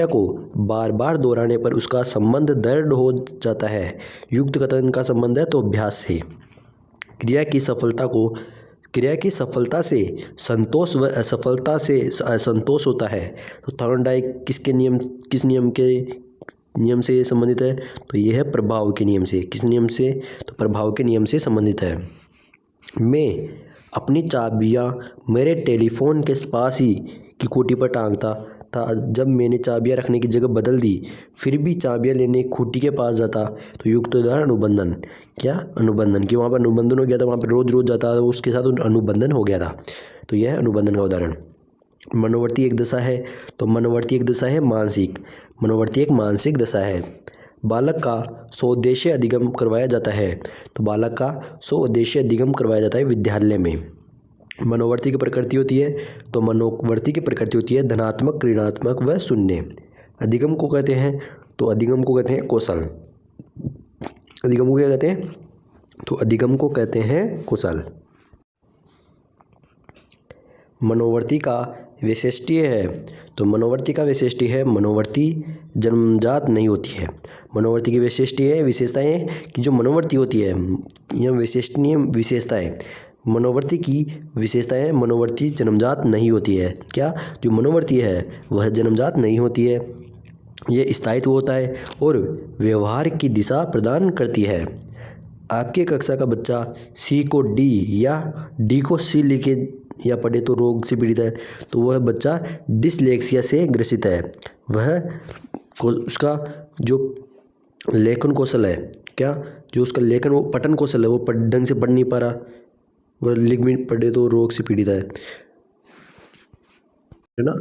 को बार बार दोहराने पर उसका संबंध दृढ़ हो जाता है। युक्त कथन का संबंध है तो अभ्यास से। क्रिया की सफलता से संतोष व असफलता से असंतोष होता है। तो थॉर्नडाइक किस नियम के नियम से संबंधित है? तो ये है प्रभाव के नियम से। किस नियम से? तो प्रभाव के नियम से संबंधित है। मैं अपनी चाबियां मेरे टेलीफोन के पास ही की खूंटी पर टांगता था। जब मैंने चाबियां रखने की जगह बदल दी फिर भी चाबियां लेने खूंटी के पास जाता। तो युक्त उदाहरण अनुबंधन। क्या? अनुबंधन, कि वहाँ पर अनुबंधन हो गया था, वहाँ पर रोज रोज जाता था, उसके साथ अनुबंधन हो गया था। तो यह है अनुबंधन का उदाहरण। मनोवर्ती एक दशा है। तो मनोवर्ती एक दशा है मानसिक। मनोवर्ती एक मानसिक दशा है। बालक का स्वोद्देश्य अधिगम करवाया जाता है। तो बालक का स्वोद्देश्य अधिगम करवाया जाता है विद्यालय में। मनोवर्ती की प्रकृति होती है। तो मनोवर्ती की प्रकृति होती है धनात्मक, ऋणात्मक व शून्य। अधिगम को कहते हैं? तो अधिगम को कहते हैं कौशल। अधिगम को क्या कहते हैं? तो अधिगम को कहते हैं कौशल। मनोवर्ती का वैशिष्ट्य है। तो मनोवर्ती का वैशिष्ट्य है मनोवर्ती जन्मजात नहीं होती है। मनोवर्ती की वैशिष्ट्य है, विशेषताएं कि जो मनोवर्ती होती है यह वैशिष्ट्य विशेषताएं। मनोवर्ती की विशेषताएं मनोवर्ती जन्मजात नहीं होती है। क्या? जो मनोवर्ती है वह जन्मजात नहीं होती है। ये स्थायित्व होता है और व्यवहार की दिशा प्रदान करती है। आपके कक्षा का बच्चा सी को डी या डी को सी लिखे या पढ़े तो रोग से पीड़ित है। तो वह बच्चा डिसलेक्सिया से ग्रसित है। उसका जो लेखन कौशल है, क्या जो उसका लेखन वो पठन कौशल है, वो ढंग से पढ़ नहीं पा रहा, वह लिख भी पढ़े तो रोग से पीड़ित है ना।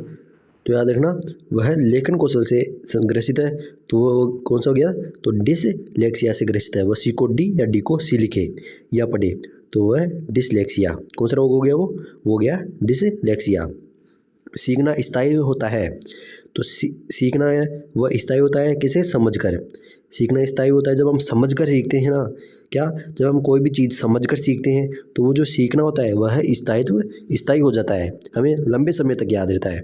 तो याद रखना वह लेखन कौशल से ग्रसित है। तो वो कौन सा हो गया? तो डिसलेक्सिया से ग्रसित है। वह सी को डी या डी को सी लिखे या पढ़े तो वह डिसलेक्सिया। कौन सा रोग हो गया? वो हो गया डिसलेक्सिया। सीखना स्थायी होता है। तो सीखना है वह स्थायी होता है किसे? समझकर। सीखना स्थायी होता है जब हम समझकर सीखते हैं ना। क्या? जब हम कोई भी चीज़ समझकर सीखते हैं तो वो जो सीखना होता है वह स्थायी हो जाता है, हमें लंबे समय तक याद रहता है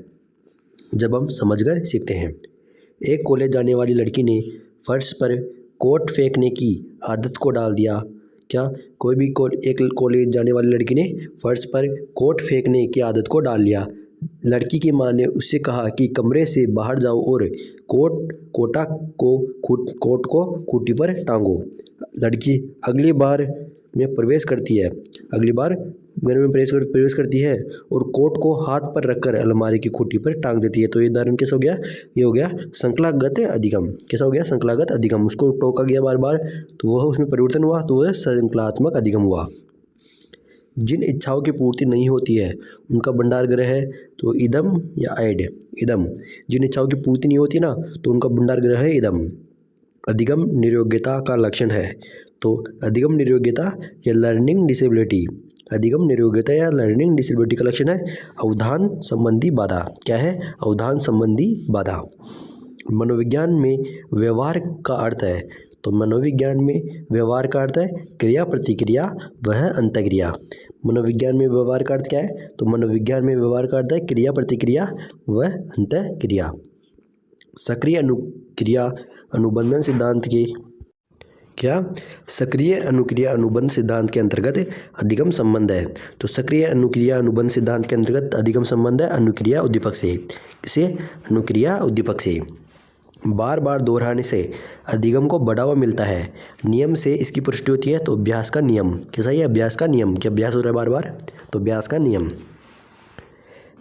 जब हम समझकर सीखते हैं। एक कॉलेज जाने वाली लड़की ने फर्श पर कोट फेंकने की आदत को डाल दिया। क्या? कोई भी एक कॉलेज जाने वाली लड़की ने फर्श पर कोट फेंकने की आदत को डाल लिया। लड़की की माँ ने उससे कहा कि कमरे से बाहर जाओ और कोट को खूंटी पर टांगो। लड़की अगली बार में प्रवेश करती है। अगली बार घर में प्रवेश करती है और कोट को हाथ पर रखकर अलमारी की खूंटी पर टांग देती है। तो ये उदाहरण कैसा हो गया? ये हो गया श्रृंखलागत अधिगम। कैसा हो गया? श्रृंखलागत अधिगम। उसको टोका गया बार बार तो वह उसमें परिवर्तन हुआ तो वह श्रृंखलात्मक अधिगम हुआ। जिन इच्छाओं की पूर्ति नहीं होती है उनका भंडार गृह है। तो इदम या ऐड? इदम। जिन इच्छाओं की पूर्ति नहीं होती ना तो उनका भंडार गृह है इदम। अधिगम निर्योग्यता का लक्षण है। तो अधिगम निर्योग्यता या लर्निंग डिसेबिलिटी। अधिगम निर्योग्यता या लर्निंग डिसेबिलिटी का लक्षण है अवधान संबंधी बाधा। क्या है? अवधान संबंधी बाधा। मनोविज्ञान में व्यवहार का अर्थ है। तो मनोविज्ञान में व्यवहार का अर्थ है क्रिया प्रतिक्रिया वह अंतःक्रिया। मनोविज्ञान में व्यवहार का अर्थ क्या है? तो मनोविज्ञान में व्यवहार का अर्थ है क्रिया प्रतिक्रिया वह अंतःक्रिया। सक्रिय अनुक्रिया अनुबंधन सिद्धांत के क्या? सक्रिय अनुक्रिया अनुबंध सिद्धांत के अंतर्गत अधिगम संबंध है। तो सक्रिय अनुक्रिया अनुबंध सिद्धांत के अंतर्गत अधिगम संबंध है अनुक्रिया उद्दीपक से। किसे? अनुक्रिया उद्दीपक से। बार बार दोहराने से अधिगम को बढ़ावा मिलता है। नियम से इसकी पुष्टि होती है। तो अभ्यास का नियम। कैसा? ये अभ्यास का नियम। क्या अभ्यास हो रहा है बार बार? तो अभ्यास का नियम।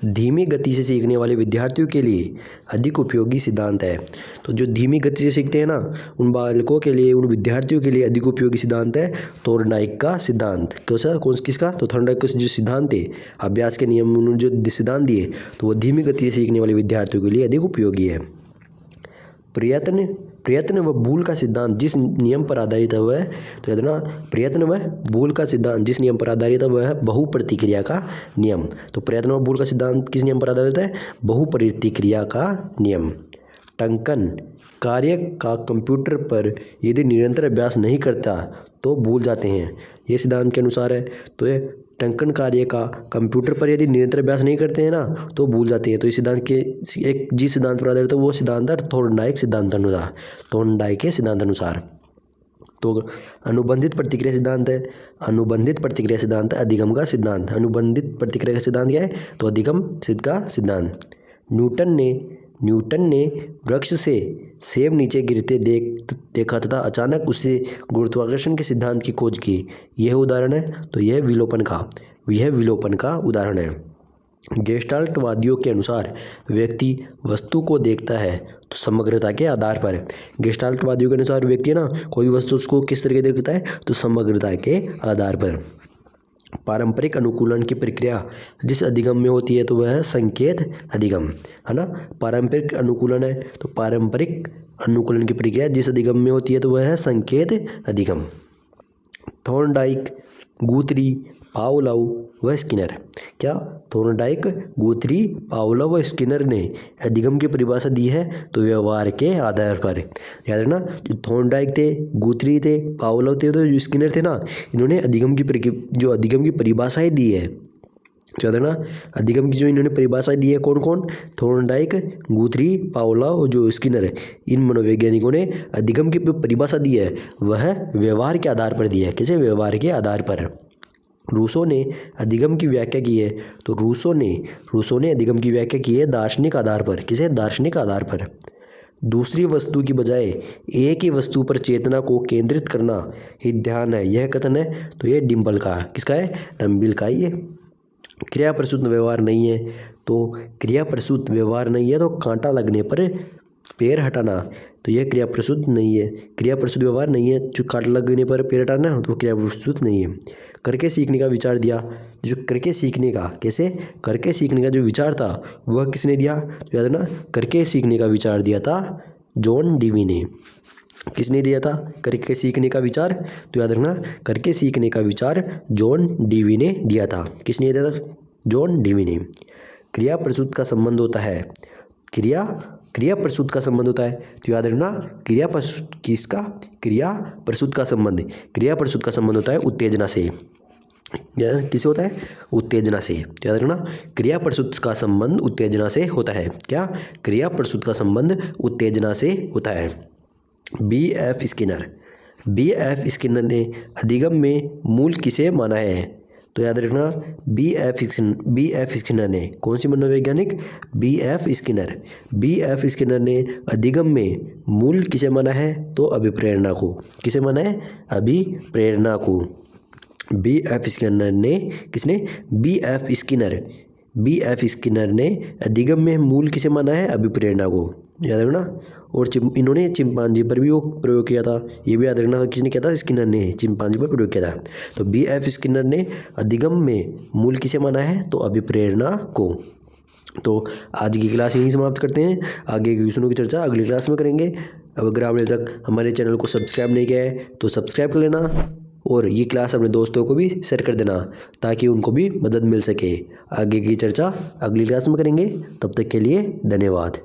धीमी गति से सीखने वाले विद्यार्थियों के लिए अधिक उपयोगी सिद्धांत है। तो जो धीमी गति से सीखते हैं ना उन बालकों के लिए, उन विद्यार्थियों के लिए अधिक उपयोगी सिद्धांत है थॉर्नडाइक का सिद्धांत। किसका? तो थॉर्नडाइक का जो सिद्धांत है अभ्यास के नियम उन्होंने जो सिद्धांत दिए तो वो धीमी गति से सीखने वाले विद्यार्थियों के लिए अधिक उपयोगी है। प्रयत्न व भूल का सिद्धांत जिस नियम पर आधारित है वह, तो याद रखना प्रयत्न व भूल का सिद्धांत जिस नियम पर आधारित है वह है बहुप्रतिक्रिया का नियम। तो प्रयत्न व भूल का सिद्धांत किस नियम पर आधारित है? बहुप्रतिक्रिया का नियम। टंकन कार्य का कंप्यूटर पर यदि निरंतर अभ्यास नहीं करता तो भूल जाते हैं। ये सिद्धांत के अनुसार है। तो ये टंकन कार्य का कंप्यूटर पर यदि निरंतर अभ्यास नहीं करते हैं ना तो भूल जाते हैं। तो इस सिद्धांत के एक जिस सिद्धांत पर आधारित है वो सिद्धांत है थॉर्नडाइक सिद्धांत अनुसार। थॉर्नडाइक के सिद्धांत अनुसार। तो अनुबंधित प्रतिक्रिया सिद्धांत है। अनुबंधित प्रतिक्रिया सिद्धांत है अधिगम का सिद्धांत। अनुबंधित प्रतिक्रिया का सिद्धांत क्या है? तो अधिगम सिद्ध का सिद्धांत। न्यूटन ने वृक्ष से सेब नीचे गिरते देखा तथा अचानक उससे गुरुत्वाकर्षण के सिद्धांत की खोज की। यह उदाहरण है, तो यह विलोपन का उदाहरण है। गेस्टाल्टवादियों के अनुसार व्यक्ति वस्तु को देखता है तो समग्रता के आधार पर। गेस्टाल्टवादियों के अनुसार व्यक्ति ना कोई भी वस्तु उसको किस तरीके देखता है, तो समग्रता के आधार पर। पारंपरिक अनुकूलन की प्रक्रिया जिस अधिगम में होती है तो वह है संकेत अधिगम, है ना। पारंपरिक अनुकूलन है तो पारंपरिक अनुकूलन की प्रक्रिया जिस अधिगम में होती है तो वह है संकेत अधिगम। थॉर्नडाइक, गुथरी, पावलोव व स्किनर। क्या थॉर्नडाइक, गुथरी, पावलोव व स्किनर ने अधिगम की परिभाषा दी है, तो व्यवहार के आधार पर। याद रखना, जो थॉर्नडाइक थे, गुथरी थे, पावलोव थे, तो जो स्किनर थे ना, इन्होंने अधिगम की परिभाषाएं दी है। याद रखना, अधिगम की जो इन्होंने परिभाषाएं दी है, कौन कौन? थॉर्नडाइक, गुथरी, पावलोव और जो स्किनर है, इन मनोवैज्ञानिकों ने अधिगम की परिभाषा दी है वह व्यवहार के आधार पर दी है। किसे? व्यवहार के आधार पर। रूसो ने अधिगम की व्याख्या की है, तो रूसो ने अधिगम की व्याख्या की है दार्शनिक आधार पर। किसे? दार्शनिक आधार पर। दूसरी वस्तु की बजाय एक ही वस्तु पर चेतना को केंद्रित करना ही ध्यान है, यह कथन है, तो ये डिम्पल का। किसका है? डम्बिल का। ये क्रिया प्रसूत व्यवहार नहीं है, तो क्रिया प्रसूत व्यवहार नहीं है, तो कांटा लगने पर पैर हटाना, तो यह क्रिया प्रसूत नहीं है। क्रिया प्रसूत व्यवहार नहीं है, जो कांटा लगने पर पैर हटाना तो क्रिया प्रसूत नहीं है। करके सीखने का विचार दिया, जो करके सीखने का, कैसे? करके सीखने का जो विचार था वह किसने दिया? तो याद रखना, करके सीखने का विचार दिया था जॉन डीवी ने। किसने दिया था करके सीखने का विचार? तो याद रखना, करके सीखने का विचार जॉन डीवी ने दिया था। किसने दिया था? जॉन डीवी ने। क्रिया प्रसूत का संबंध होता है, क्रिया प्रसूत का संबंध होता है, तो याद रखना, क्रिया प्रसूत किसका? क्रिया प्रसूत का संबंध होता है उत्तेजना से। किसे होता है? उत्तेजना से। तो याद रखना, क्रिया प्रसूत का संबंध उत्तेजना से होता है। क्या? क्रिया प्रसूत का संबंध उत्तेजना से होता है। B.F. स्किनर ने अधिगम में मूल किसे माना है? तो याद रखना, B.F. स्किनर ने, कौन सी मनोवैज्ञानिक? B.F. स्किनर ने अधिगम में मूल किसे माना है? तो अभिप्रेरणा को। किसे माना है? अभिप्रेरणा को। B.F. स्किनर ने, किसने? B.F. स्किनर ने अधिगम में मूल किसे माना है? अभिप्रेरणा को। याद रखना। और इन्होंने चिंपांजी पर भी वो प्रयोग किया था, ये भी याद रखना। किसने किया था? स्किनर ने चिंपांजी पर प्रयोग किया था। तो B.F. स्किनर ने अधिगम में मूल किसे माना है? तो अभिप्रेरणा को। तो आज की क्लास यहीं समाप्त करते हैं, आगे के क्वेश्चनों की चर्चा अगली क्लास में करेंगे। अब अगर आपने अभी तक हमारे चैनल को सब्सक्राइब नहीं किया है तो सब्सक्राइब कर लेना, और ये क्लास अपने दोस्तों को भी शेयर कर देना ताकि उनको भी मदद मिल सके। आगे की चर्चा अगली क्लास में करेंगे, तब तक के लिए धन्यवाद।